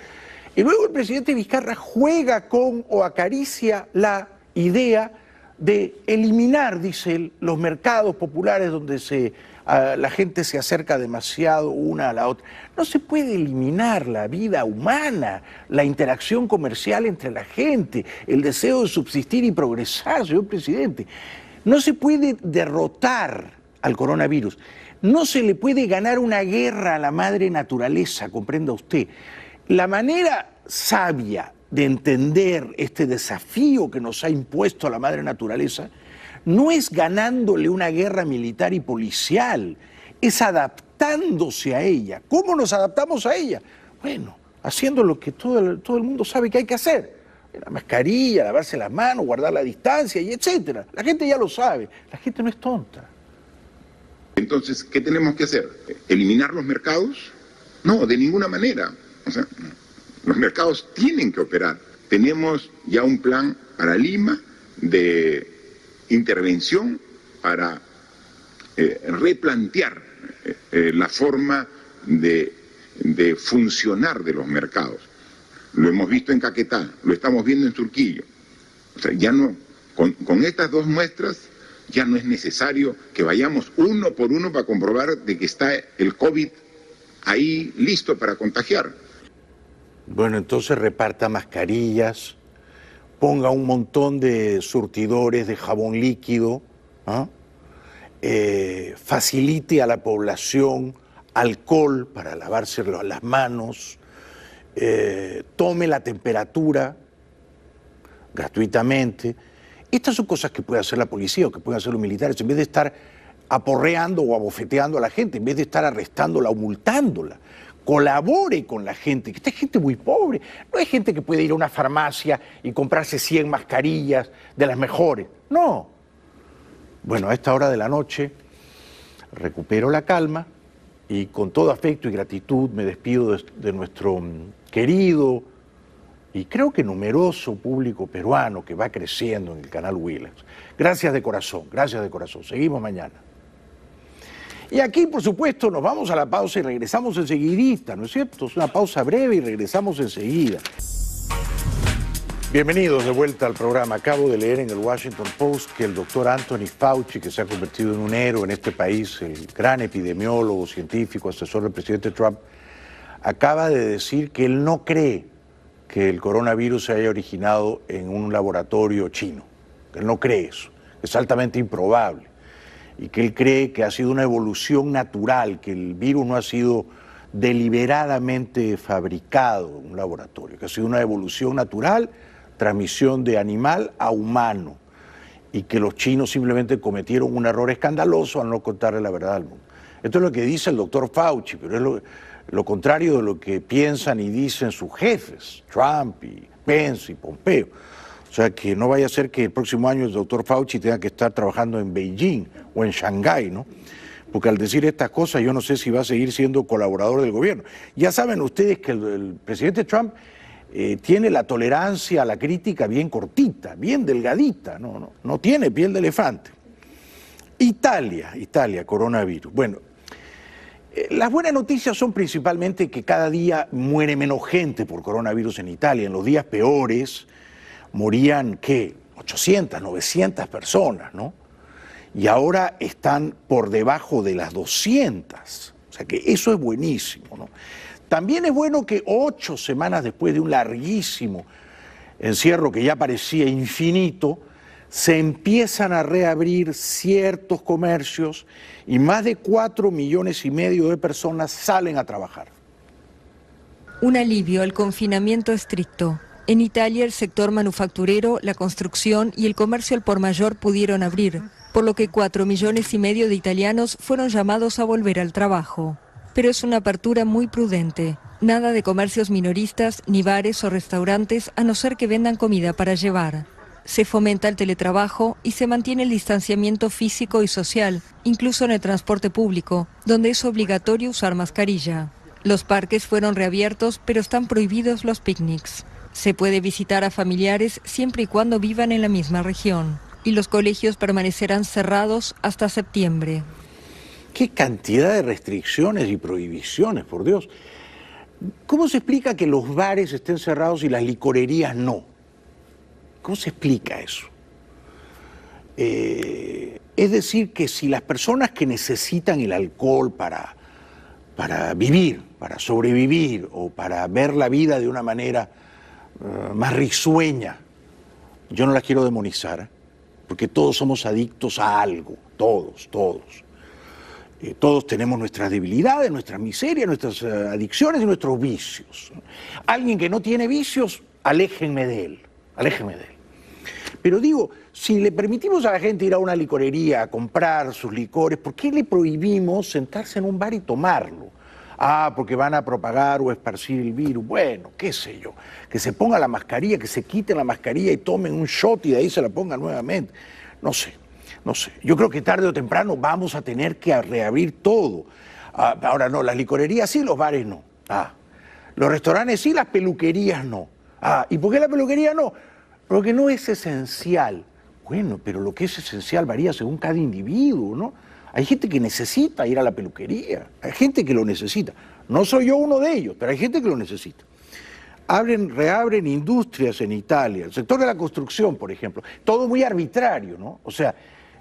Y luego el presidente Vizcarra juega con o acaricia la idea de eliminar, dice él, los mercados populares donde la gente se acerca demasiado una a la otra. No se puede eliminar la vida humana, la interacción comercial entre la gente, el deseo de subsistir y progresar, señor presidente. No se puede derrotar al coronavirus, no se le puede ganar una guerra a la madre naturaleza, comprenda usted. La manera sabia de entender este desafío que nos ha impuesto a la madre naturaleza no es ganándole una guerra militar y policial, es adaptándose a ella. ¿Cómo nos adaptamos a ella? Bueno, haciendo lo que todo el mundo sabe que hay que hacer. La mascarilla, lavarse las manos, guardar la distancia y etcétera. La gente ya lo sabe, la gente no es tonta. Entonces, ¿qué tenemos que hacer? ¿Eliminar los mercados? No, de ninguna manera. O sea, los mercados tienen que operar. Tenemos ya un plan para Lima de intervención para replantear la forma de funcionar de los mercados. Lo hemos visto en Caquetá, lo estamos viendo en Surquillo. O sea, ya no, con estas 2 muestras ya no es necesario que vayamos uno por uno para comprobar de que está el COVID ahí listo para contagiar. Bueno, entonces reparta mascarillas, ponga un montón de surtidores de jabón líquido, facilite a la población alcohol para lavarse las manos, tome la temperatura gratuitamente. Estas son cosas que puede hacer la policía o que pueden hacer los militares, en vez de estar aporreando o abofeteando a la gente, en vez de estar arrestándola o multándola. Colabore con la gente, que esta es gente muy pobre. No hay gente que puede ir a una farmacia y comprarse 100 mascarillas de las mejores. No. Bueno, a esta hora de la noche recupero la calma y con todo afecto y gratitud me despido de nuestro querido y creo que numeroso público peruano que va creciendo en el canal Willax. Gracias de corazón, gracias de corazón. Seguimos mañana. Y aquí, por supuesto, nos vamos a la pausa y regresamos enseguidita, ¿no es cierto? Es una pausa breve y regresamos enseguida. Bienvenidos de vuelta al programa. Acabo de leer en el Washington Post que el doctor Anthony Fauci, que se ha convertido en un héroe en este país, el gran epidemiólogo, científico, asesor del presidente Trump, acaba de decir que él no cree que el coronavirus se haya originado en un laboratorio chino. Él no cree eso, es altamente improbable. Y que él cree que ha sido una evolución natural, que el virus no ha sido deliberadamente fabricado en un laboratorio, que ha sido una evolución natural, transmisión de animal a humano, y que los chinos simplemente cometieron un error escandaloso al no contarle la verdad al mundo. Esto es lo que dice el doctor Fauci, pero es lo contrario de lo que piensan y dicen sus jefes, Trump y Pence y Pompeo. O sea, que no vaya a ser que el próximo año el doctor Fauci tenga que estar trabajando en Beijing o en Shanghái, ¿no? Porque al decir estas cosas yo no sé si va a seguir siendo colaborador del gobierno. Ya saben ustedes que el presidente Trump tiene la tolerancia a la crítica bien cortita, bien delgadita, no tiene piel de elefante. Italia, coronavirus. Bueno, las buenas noticias son principalmente que cada día muere menos gente por coronavirus en Italia. En los días peores morían, ¿qué? 800, 900 personas, ¿no? Y ahora están por debajo de las 200. O sea que eso es buenísimo, ¿no? También es bueno que 8 semanas después de un larguísimo encierro que ya parecía infinito, se empiezan a reabrir ciertos comercios y más de 4,5 millones de personas salen a trabajar. Un alivio al confinamiento estricto. En Italia, el sector manufacturero, la construcción y el comercio al por mayor pudieron abrir, por lo que 4,5 millones de italianos fueron llamados a volver al trabajo. Pero es una apertura muy prudente. Nada de comercios minoristas, ni bares o restaurantes, a no ser que vendan comida para llevar. Se fomenta el teletrabajo y se mantiene el distanciamiento físico y social, incluso en el transporte público, donde es obligatorio usar mascarilla. Los parques fueron reabiertos, pero están prohibidos los picnics. Se puede visitar a familiares siempre y cuando vivan en la misma región. Y los colegios permanecerán cerrados hasta septiembre. ¡Qué cantidad de restricciones y prohibiciones, por Dios! ¿Cómo se explica que los bares estén cerrados y las licorerías no? ¿Cómo se explica eso? Es decir, que si las personas que necesitan el alcohol para vivir, para sobrevivir o para ver la vida de una manera más risueña, yo no las quiero demonizar, porque todos somos adictos a algo, todos. Todos tenemos nuestras debilidades, nuestras miserias, nuestras adicciones y nuestros vicios. Alguien que no tiene vicios, aléjenme de él. Pero digo, si le permitimos a la gente ir a una licorería a comprar sus licores, ¿por qué le prohibimos sentarse en un bar y tomarlo? Porque van a propagar o esparcir el virus. Bueno, qué sé yo, que se ponga la mascarilla, que se quiten la mascarilla y tomen un shot y de ahí se la pongan nuevamente. No sé. Yo creo que tarde o temprano vamos a tener que reabrir todo. Ahora no, las licorerías sí, los bares no. Los restaurantes sí, las peluquerías no. ¿Y por qué la peluquería no? Porque no es esencial. Bueno, pero lo que es esencial varía según cada individuo, ¿no? Hay gente que necesita ir a la peluquería, hay gente que lo necesita. No soy yo uno de ellos, pero hay gente que lo necesita. Reabren industrias en Italia, el sector de la construcción, por ejemplo. Todo muy arbitrario, ¿no? O sea,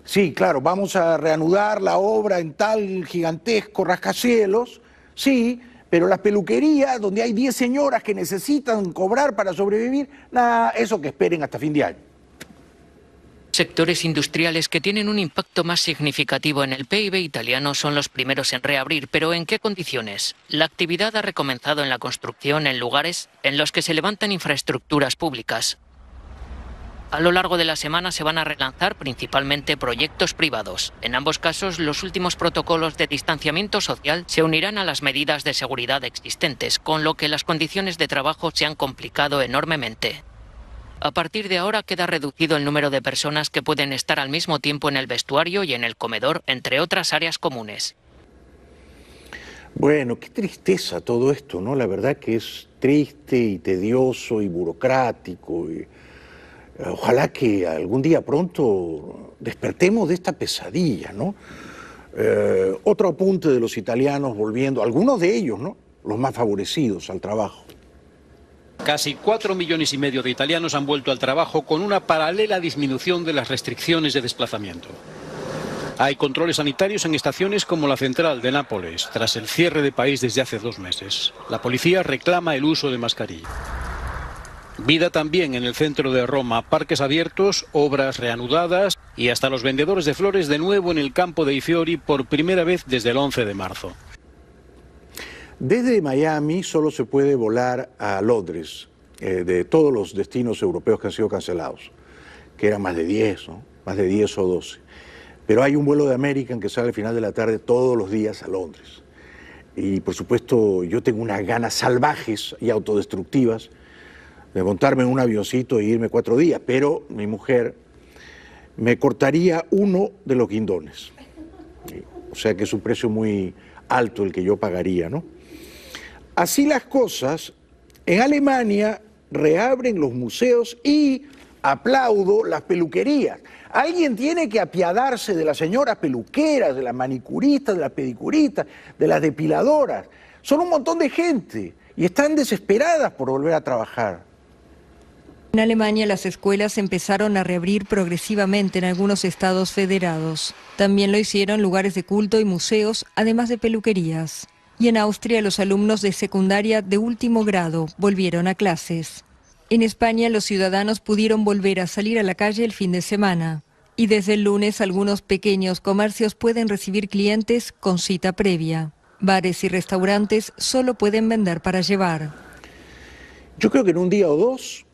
sí, claro, vamos a reanudar la obra en tal gigantesco rascacielos, sí, pero las peluquerías, donde hay 10 señoras que necesitan cobrar para sobrevivir, nada, eso que esperen hasta fin de año. Sectores industriales que tienen un impacto más significativo en el PIB italiano son los primeros en reabrir, pero ¿en qué condiciones? La actividad ha recomenzado en la construcción en lugares en los que se levantan infraestructuras públicas. A lo largo de la semana se van a relanzar principalmente proyectos privados. En ambos casos, los últimos protocolos de distanciamiento social se unirán a las medidas de seguridad existentes, con lo que las condiciones de trabajo se han complicado enormemente. A partir de ahora queda reducido el número de personas que pueden estar al mismo tiempo en el vestuario y en el comedor, entre otras áreas comunes. Bueno, qué tristeza todo esto, ¿no? La verdad que es triste y tedioso y burocrático. Ojalá que algún día pronto despertemos de esta pesadilla, ¿no? Otro apunte de los italianos volviendo, algunos de ellos, ¿no? Los más favorecidos al trabajo. Casi 4,5 millones de italianos han vuelto al trabajo con una paralela disminución de las restricciones de desplazamiento. Hay controles sanitarios en estaciones como la central de Nápoles, tras el cierre de país desde hace 2 meses. La policía reclama el uso de mascarilla. Vida también en el centro de Roma, parques abiertos, obras reanudadas y hasta los vendedores de flores de nuevo en el campo de I Fiori por primera vez desde el 11 de marzo. Desde Miami solo se puede volar a Londres, de todos los destinos europeos que han sido cancelados, que eran más de 10, ¿no? Más de 10 o 12. Pero hay un vuelo de American que sale al final de la tarde todos los días a Londres. Y por supuesto yo tengo unas ganas salvajes y autodestructivas de montarme en un avioncito e irme 4 días, pero mi mujer me cortaría uno de los guindones. O sea que es un precio muy alto el que yo pagaría, ¿no? Así las cosas, en Alemania reabren los museos y, aplaudo, las peluquerías. Alguien tiene que apiadarse de las señoras peluqueras, de las manicuristas, de las pedicuristas, de las depiladoras. Son un montón de gente y están desesperadas por volver a trabajar. En Alemania las escuelas empezaron a reabrir progresivamente en algunos estados federados. También lo hicieron lugares de culto y museos, además de peluquerías. Y en Austria los alumnos de secundaria de último grado volvieron a clases. En España los ciudadanos pudieron volver a salir a la calle el fin de semana. Y desde el lunes algunos pequeños comercios pueden recibir clientes con cita previa. Bares y restaurantes solo pueden vender para llevar. Yo creo que en un día o dos,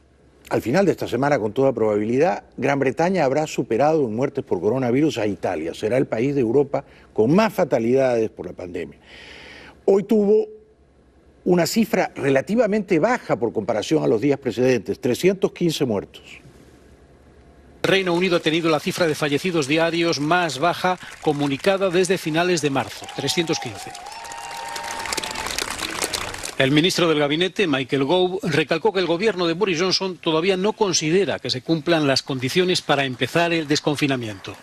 al final de esta semana con toda probabilidad, Gran Bretaña habrá superado en muertes por coronavirus a Italia. Será el país de Europa con más fatalidades por la pandemia. Hoy tuvo una cifra relativamente baja por comparación a los días precedentes, 315 muertos. Reino Unido ha tenido la cifra de fallecidos diarios más baja comunicada desde finales de marzo, 315. El ministro del Gabinete, Michael Gove, recalcó que el gobierno de Boris Johnson todavía no considera que se cumplan las condiciones para empezar el desconfinamiento.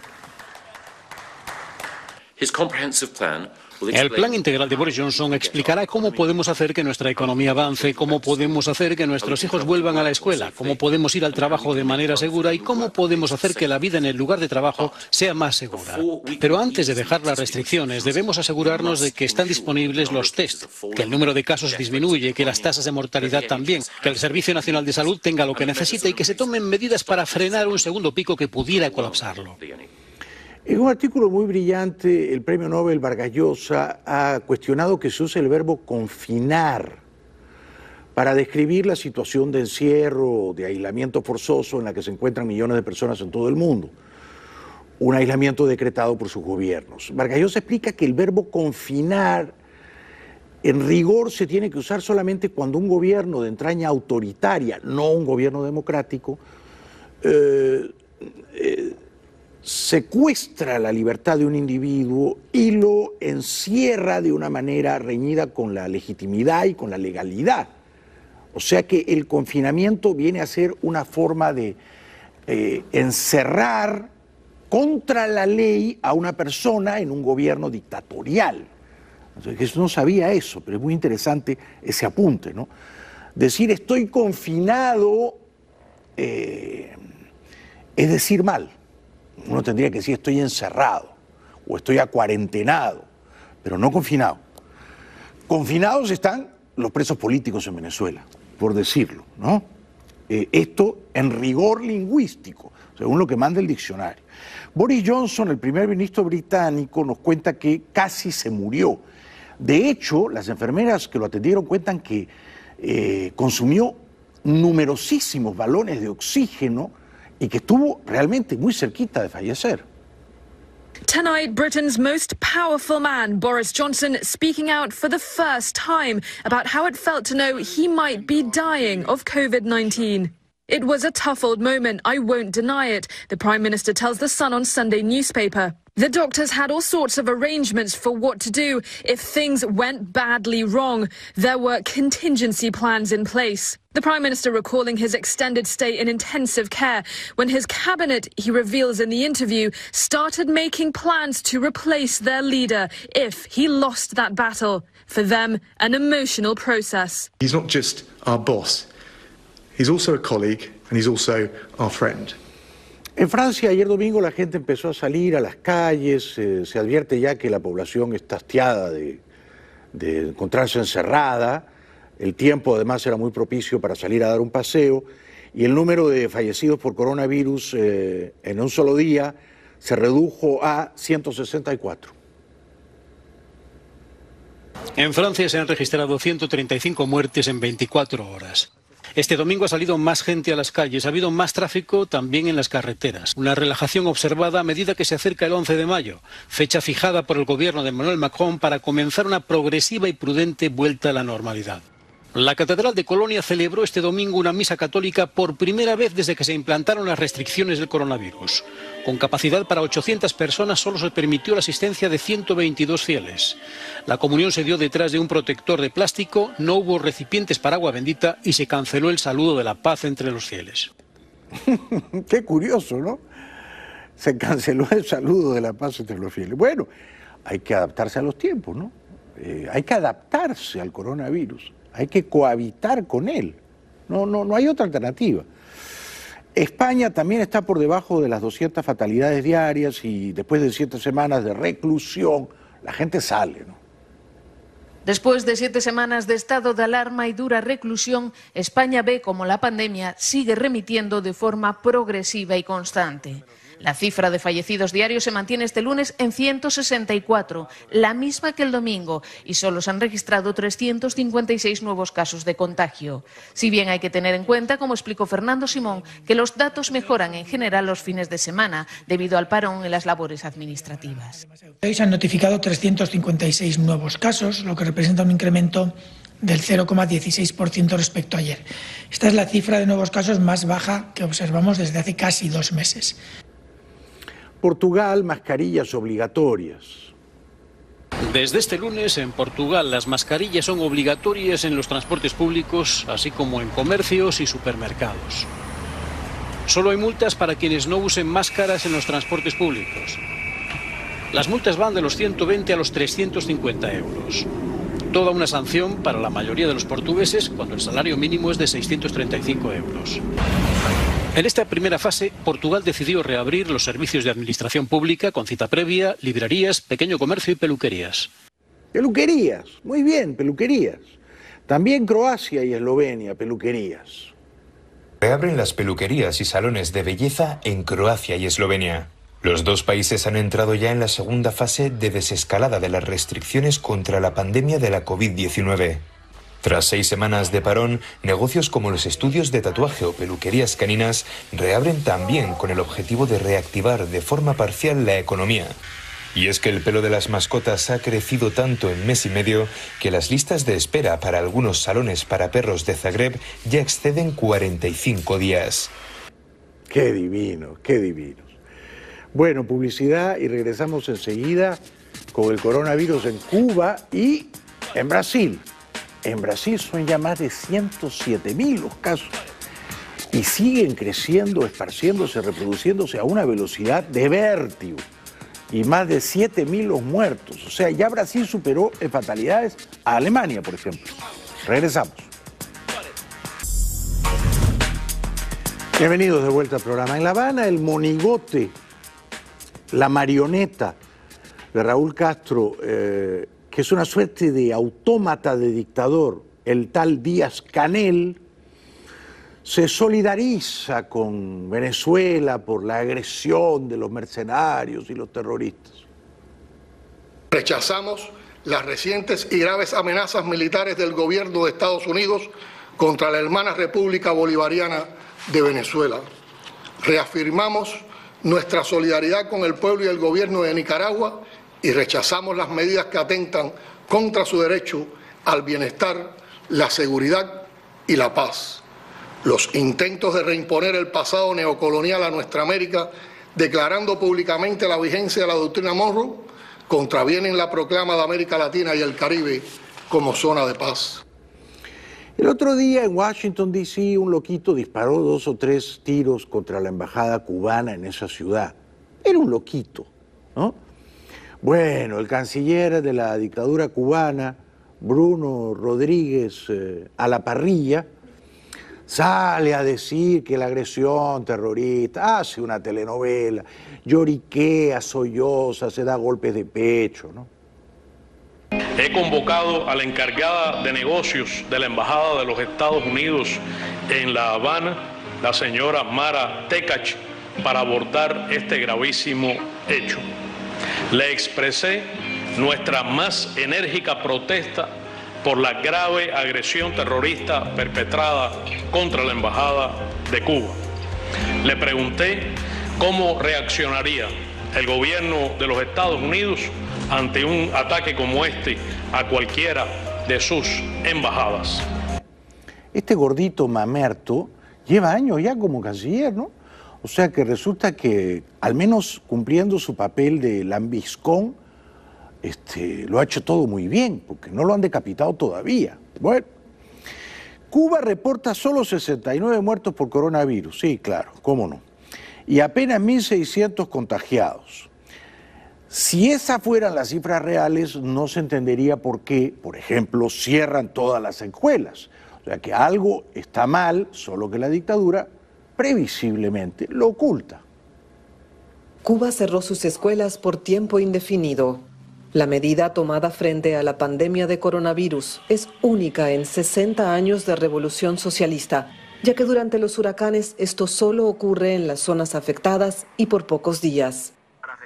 El plan integral de Boris Johnson explicará cómo podemos hacer que nuestra economía avance, cómo podemos hacer que nuestros hijos vuelvan a la escuela, cómo podemos ir al trabajo de manera segura y cómo podemos hacer que la vida en el lugar de trabajo sea más segura. Pero antes de dejar las restricciones, debemos asegurarnos de que están disponibles los test, que el número de casos disminuye, que las tasas de mortalidad también, que el Servicio Nacional de Salud tenga lo que necesita y que se tomen medidas para frenar un segundo pico que pudiera colapsarlo. En un artículo muy brillante, el premio Nobel Vargas Llosa ha cuestionado que se use el verbo confinar para describir la situación de encierro, de aislamiento forzoso en la que se encuentran millones de personas en todo el mundo. Un aislamiento decretado por sus gobiernos. Vargas Llosa explica que el verbo confinar en rigor se tiene que usar solamente cuando un gobierno de entraña autoritaria, no un gobierno democrático, secuestra la libertad de un individuo y lo encierra de una manera reñida con la legitimidad y con la legalidad. O sea que el confinamiento viene a ser una forma de encerrar contra la ley a una persona en un gobierno dictatorial. Entonces, no sabía eso, pero es muy interesante ese apunte, ¿no? Decir estoy confinado es decir mal. Uno tendría que decir estoy encerrado o estoy acuarentenado, pero no confinado. Confinados están los presos políticos en Venezuela, por decirlo, ¿no? Esto en rigor lingüístico. según lo que manda el diccionario. Boris Johnson, el primer ministro británico, nos cuenta que casi se murió. De hecho, las enfermeras que lo atendieron cuentan que consumió numerosísimos balones de oxígeno y que estuvo realmente muy cerquita de fallecer. Tonight, Britain's most powerful man, Boris Johnson, speaking out for the first time about how it felt to know he might be dying of COVID-19. It was a tough old moment, I won't deny it, the Prime Minister tells the Sun on Sunday newspaper. The doctors had all sorts of arrangements for what to do if things went badly wrong. There were contingency plans in place. The Prime Minister recalling his extended stay in intensive care when his cabinet, he reveals in the interview, started making plans to replace their leader if he lost that battle. For them, an emotional process. He's not just our boss. He's also a colleague and he's also our friend. En Francia, ayer domingo, la gente empezó a salir a las calles, se advierte ya que la población está hastiada de encontrarse encerrada, el tiempo además era muy propicio para salir a dar un paseo, y el número de fallecidos por coronavirus en un solo día se redujo a 164. En Francia se han registrado 135 muertes en 24 horas. Este domingo ha salido más gente a las calles, ha habido más tráfico también en las carreteras. Una relajación observada a medida que se acerca el 11 de mayo, fecha fijada por el gobierno de Emmanuel Macron para comenzar una progresiva y prudente vuelta a la normalidad. La Catedral de Colonia celebró este domingo una misa católica por primera vez desde que se implantaron las restricciones del coronavirus. Con capacidad para 800 personas solo se permitió la asistencia de 122 fieles. La comunión se dio detrás de un protector de plástico, no hubo recipientes para agua bendita y se canceló el saludo de la paz entre los fieles. Qué curioso, ¿no? Se canceló el saludo de la paz entre los fieles. Bueno, hay que adaptarse a los tiempos, ¿no? Hay que adaptarse al coronavirus. Hay que cohabitar con él. No hay otra alternativa. España también está por debajo de las 200 fatalidades diarias y después de 7 semanas de reclusión, la gente sale, ¿no? Después de 7 semanas de estado de alarma y dura reclusión, España ve como la pandemia sigue remitiendo de forma progresiva y constante. La cifra de fallecidos diarios se mantiene este lunes en 164, la misma que el domingo, y solo se han registrado 356 nuevos casos de contagio. Si bien hay que tener en cuenta, como explicó Fernando Simón, que los datos mejoran en general los fines de semana debido al parón en las labores administrativas. Hoy se han notificado 356 nuevos casos, lo que representa un incremento del 0,16% respecto a ayer. Esta es la cifra de nuevos casos más baja que observamos desde hace casi 2 meses. Portugal, mascarillas obligatorias. Desde este lunes en Portugal las mascarillas son obligatorias en los transportes públicos, así como en comercios y supermercados. Solo hay multas para quienes no usen máscaras en los transportes públicos. Las multas van de los 120 a los 350 euros. Toda una sanción para la mayoría de los portugueses cuando el salario mínimo es de 635 euros. En esta primera fase, Portugal decidió reabrir los servicios de administración pública con cita previa, librerías, pequeño comercio y peluquerías. Peluquerías, muy bien, peluquerías. También Croacia y Eslovenia, peluquerías. Reabren las peluquerías y salones de belleza en Croacia y Eslovenia. Los dos países han entrado ya en la segunda fase de desescalada de las restricciones contra la pandemia de la COVID-19. Tras 6 semanas de parón, negocios como los estudios de tatuaje o peluquerías caninas reabren también con el objetivo de reactivar de forma parcial la economía. Y es que el pelo de las mascotas ha crecido tanto en mes y medio que las listas de espera para algunos salones para perros de Zagreb ya exceden 45 días. Qué divino, qué divinos. Bueno, publicidad y regresamos enseguida con el coronavirus en Cuba y en Brasil. En Brasil son ya más de 107.000 los casos y siguen creciendo, esparciéndose, reproduciéndose a una velocidad de vértigo y más de 7.000 los muertos. O sea, ya Brasil superó en fatalidades a Alemania, por ejemplo. Regresamos. Bienvenidos de vuelta al programa. En La Habana, el monigote, la marioneta de Raúl Castro, que es una suerte de autómata de dictador, el tal Díaz-Canel, se solidariza con Venezuela por la agresión de los mercenarios y los terroristas. Rechazamos las recientes y graves amenazas militares del gobierno de Estados Unidos contra la hermana República Bolivariana de Venezuela. Reafirmamos nuestra solidaridad con el pueblo y el gobierno de Nicaragua y rechazamos las medidas que atentan contra su derecho al bienestar, la seguridad y la paz. Los intentos de reimponer el pasado neocolonial a nuestra América, declarando públicamente la vigencia de la doctrina Monroe, contravienen la proclama de América Latina y el Caribe como zona de paz. El otro día en Washington, D.C., un loquito disparó 2 o 3 tiros contra la embajada cubana en esa ciudad. Era un loquito, ¿no? Bueno, el canciller de la dictadura cubana, Bruno Rodríguez a la Parrilla, sale a decir que la agresión terrorista, hace una telenovela, lloriquea, solloza, se da golpes de pecho, ¿no? He convocado a la encargada de negocios de la Embajada de los Estados Unidos en La Habana, la señora Mara Tekach, para abordar este gravísimo hecho. Le expresé nuestra más enérgica protesta por la grave agresión terrorista perpetrada contra la Embajada de Cuba. Le pregunté cómo reaccionaría el gobierno de los Estados Unidos ante un ataque como este a cualquiera de sus embajadas. Este gordito mamerto lleva años ya como canciller, ¿no? O sea que resulta que, al menos cumpliendo su papel de lambiscón, lo ha hecho todo muy bien, porque no lo han decapitado todavía. Bueno, Cuba reporta solo 69 muertos por coronavirus, sí, claro, cómo no, y apenas 1.600 contagiados. Si esas fueran las cifras reales, no se entendería por qué, por ejemplo, cierran todas las escuelas. O sea que algo está mal, solo que la dictadura previsiblemente lo oculta. Cuba cerró sus escuelas por tiempo indefinido. La medida tomada frente a la pandemia de coronavirus es única en 60 años de revolución socialista, ya que durante los huracanes esto solo ocurre en las zonas afectadas y por pocos días.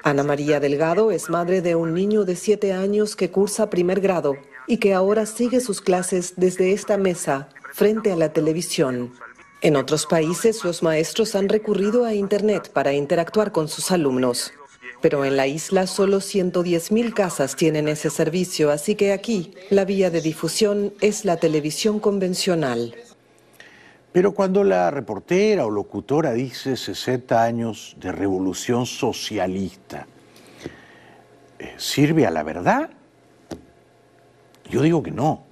Ana María Delgado es madre de un niño de 7 años que cursa primer grado y que ahora sigue sus clases desde esta mesa, frente a la televisión. En otros países, los maestros han recurrido a Internet para interactuar con sus alumnos. Pero en la isla solo 110.000 casas tienen ese servicio, así que aquí la vía de difusión es la televisión convencional. Pero cuando la reportera o locutora dice 60 años de revolución socialista, ¿sirve a la verdad? Yo digo que no,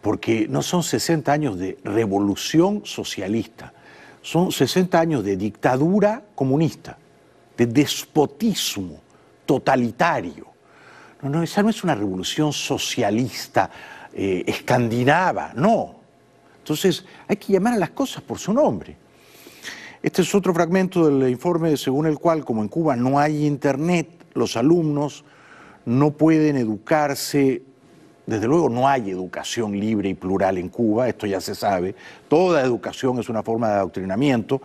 porque no son 60 años de revolución socialista, son 60 años de dictadura comunista, de despotismo totalitario. No, esa no es una revolución socialista escandinava, no. Entonces hay que llamar a las cosas por su nombre. Este es otro fragmento del informe según el cual, como en Cuba no hay internet, los alumnos no pueden educarse. Desde luego no hay educación libre y plural en Cuba, esto ya se sabe. Toda educación es una forma de adoctrinamiento.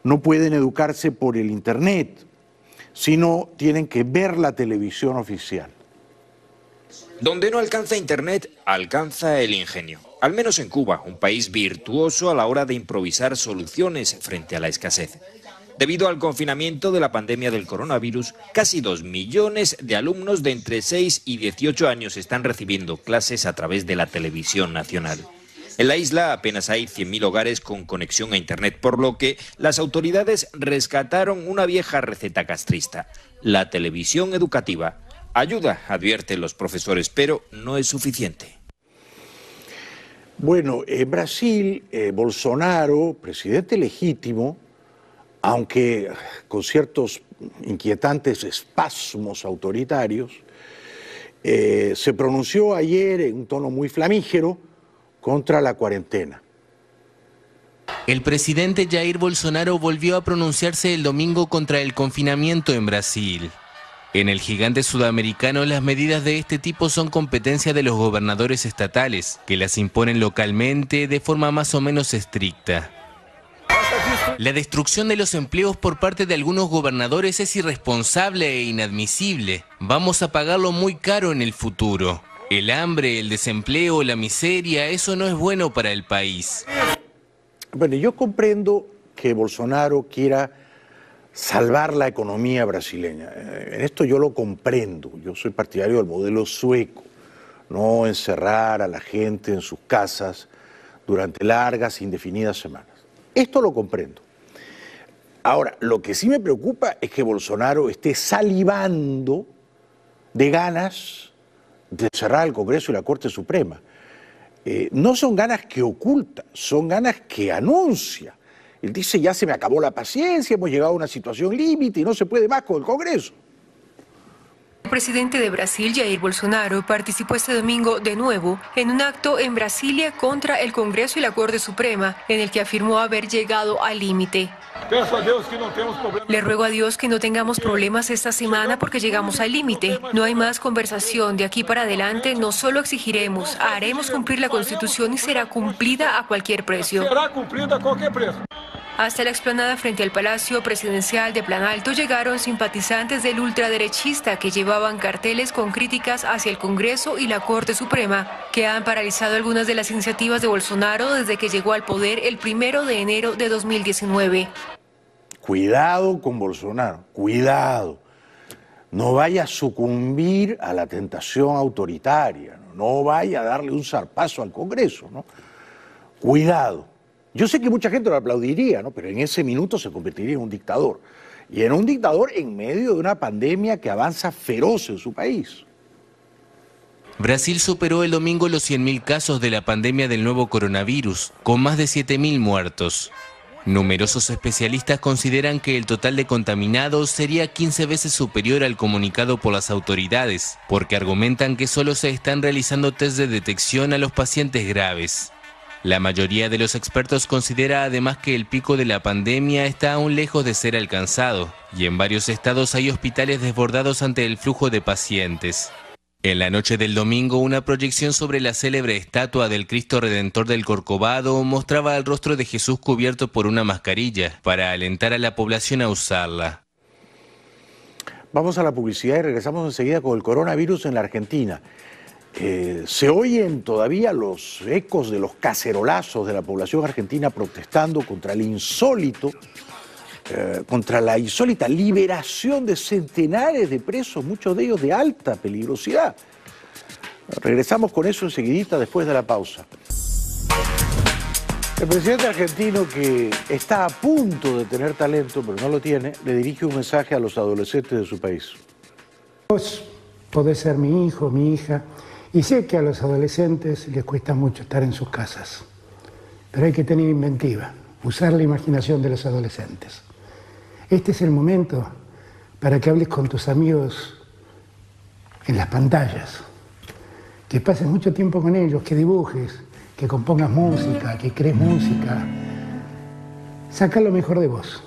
No pueden educarse por el internet, sino tienen que ver la televisión oficial. Donde no alcanza internet, alcanza el ingenio. Al menos en Cuba, un país virtuoso a la hora de improvisar soluciones frente a la escasez. Debido al confinamiento de la pandemia del coronavirus, casi 2 millones de alumnos de entre 6 y 18 años están recibiendo clases a través de la televisión nacional. En la isla apenas hay 100.000 hogares con conexión a internet, por lo que las autoridades rescataron una vieja receta castrista: la televisión educativa. Ayuda, advierten los profesores, pero no es suficiente. Bueno, en Brasil, Bolsonaro, presidente legítimo, aunque con ciertos inquietantes espasmos autoritarios, se pronunció ayer en un tono muy flamígero contra la cuarentena. El presidente Jair Bolsonaro volvió a pronunciarse el domingo contra el confinamiento en Brasil. En el gigante sudamericano, las medidas de este tipo son competencia de los gobernadores estatales, que las imponen localmente de forma más o menos estricta. La destrucción de los empleos por parte de algunos gobernadores es irresponsable e inadmisible. Vamos a pagarlo muy caro en el futuro. El hambre, el desempleo, la miseria, eso no es bueno para el país. Bueno, yo comprendo que Bolsonaro quiera salvar la economía brasileña. En esto yo lo comprendo. Yo soy partidario del modelo sueco. No encerrar a la gente en sus casas durante largas e indefinidas semanas. Esto lo comprendo. Ahora, lo que sí me preocupa es que Bolsonaro esté salivando de ganas de cerrar el Congreso y la Corte Suprema. No son ganas que oculta, son ganas que anuncia. Él dice, ya se me acabó la paciencia, hemos llegado a una situación límite y no se puede más con el Congreso. El presidente de Brasil, Jair Bolsonaro, participó este domingo de nuevo en un acto en Brasilia contra el Congreso y la Corte Suprema, en el que afirmó haber llegado al límite. Le ruego a Dios que no tengamos problemas esta semana porque llegamos al límite. No hay más conversación. De aquí para adelante no solo exigiremos, haremos cumplir la Constitución y será cumplida a cualquier precio. Hasta la explanada frente al Palacio Presidencial de Planalto llegaron simpatizantes del ultraderechista que llevaban carteles con críticas hacia el Congreso y la Corte Suprema, que han paralizado algunas de las iniciativas de Bolsonaro desde que llegó al poder el 1 de enero de 2019. Cuidado con Bolsonaro, cuidado. No vaya a sucumbir a la tentación autoritaria, no vaya a darle un zarpazo al Congreso, ¿no? Cuidado. Yo sé que mucha gente lo aplaudiría, ¿no? Pero en ese minuto se convertiría en un dictador. Y en un dictador en medio de una pandemia que avanza feroz en su país. Brasil superó el domingo los 100.000 casos de la pandemia del nuevo coronavirus, con más de 7.000 muertos. Numerosos especialistas consideran que el total de contaminados sería 15 veces superior al comunicado por las autoridades, porque argumentan que solo se están realizando test de detección a los pacientes graves. La mayoría de los expertos considera además que el pico de la pandemia está aún lejos de ser alcanzado, y en varios estados hay hospitales desbordados ante el flujo de pacientes. En la noche del domingo, una proyección sobre la célebre estatua del Cristo Redentor del Corcovado mostraba el rostro de Jesús cubierto por una mascarilla, para alentar a la población a usarla. Vamos a la publicidad y regresamos enseguida con el coronavirus en la Argentina. Se oyen todavía los ecos de los cacerolazos de la población argentina protestando contra el insólito, contra la insólita liberación de centenares de presos, muchos de ellos de alta peligrosidad. Regresamos con eso enseguidita después de la pausa. El presidente argentino, que está a punto de tener talento, pero no lo tiene, le dirige un mensaje a los adolescentes de su país. Vos podés ser mi hijo, mi hija. Y sé que a los adolescentes les cuesta mucho estar en sus casas, pero hay que tener inventiva, usar la imaginación de los adolescentes. Este es el momento para que hables con tus amigos en las pantallas, que pases mucho tiempo con ellos, que dibujes, que compongas música, que crees música. Saca lo mejor de vos.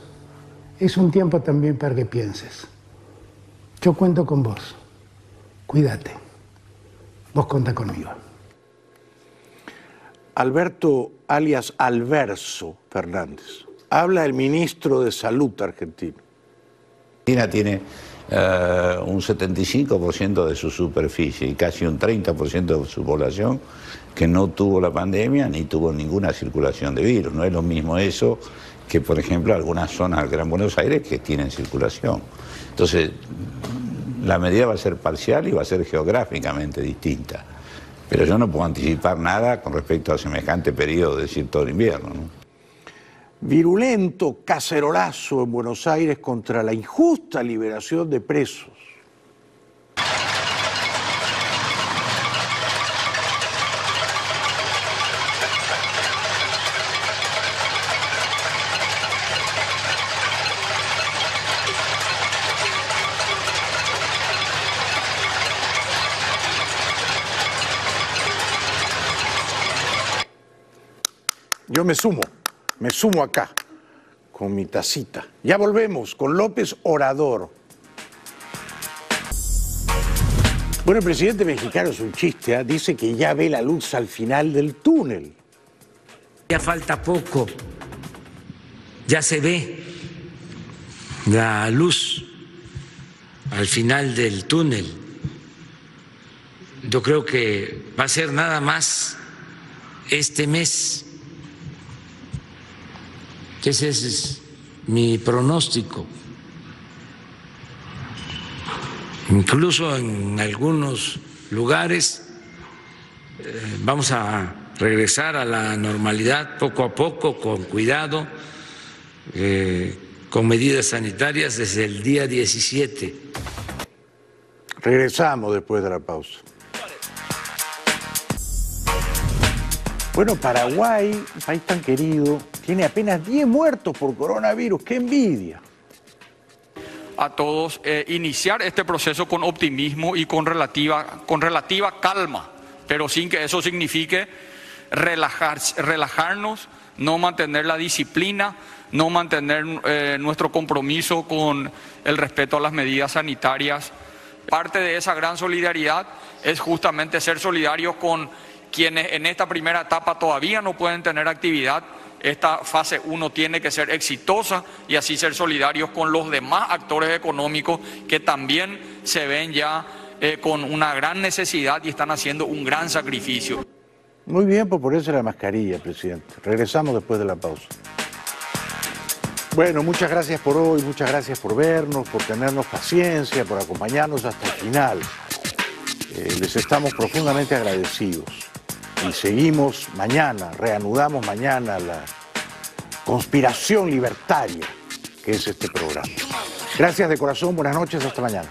Es un tiempo también para que pienses. Yo cuento con vos. Cuídate. Vos contá conmigo. Alberto, alias Alverso Fernández. Habla el ministro de Salud argentino. Argentina tiene un 75% de su superficie y casi un 30% de su población que no tuvo la pandemia ni tuvo ninguna circulación de virus. No es lo mismo eso que, por ejemplo, algunas zonas del Gran Buenos Aires que tienen circulación. Entonces, la medida va a ser parcial y va a ser geográficamente distinta. Pero yo no puedo anticipar nada con respecto a semejante periodo, es decir, todo el invierno, ¿no? Virulento cacerolazo en Buenos Aires contra la injusta liberación de presos. Yo me sumo acá con mi tacita. Ya volvemos con López Obrador. Bueno, el presidente mexicano es un chiste, ¿eh? Dice que ya ve la luz al final del túnel. Ya falta poco ya se ve la luz al final del túnel. Yo creo que va a ser nada más este mes. Ese es mi pronóstico. Incluso en algunos lugares vamos a regresar a la normalidad poco a poco, con cuidado, con medidas sanitarias desde el día 17. Regresamos después de la pausa. Bueno, Paraguay, un país tan querido, tiene apenas 10 muertos por coronavirus. ¡Qué envidia! A todos iniciar este proceso con optimismo y con relativa calma, pero sin que eso signifique relajarnos, no mantener la disciplina, no mantener nuestro compromiso con el respeto a las medidas sanitarias. Parte de esa gran solidaridad es justamente ser solidarios con quienes en esta primera etapa todavía no pueden tener actividad. Esta fase 1 tiene que ser exitosa y así ser solidarios con los demás actores económicos que también se ven ya con una gran necesidad y están haciendo un gran sacrificio. Muy bien por ponerse la mascarilla, presidente. Regresamos después de la pausa. Bueno, muchas gracias por hoy, muchas gracias por vernos, por tenernos paciencia, por acompañarnos hasta el final. Les estamos profundamente agradecidos. Y seguimos mañana, reanudamos mañana la conspiración libertaria que es este programa. Gracias de corazón, buenas noches, hasta mañana.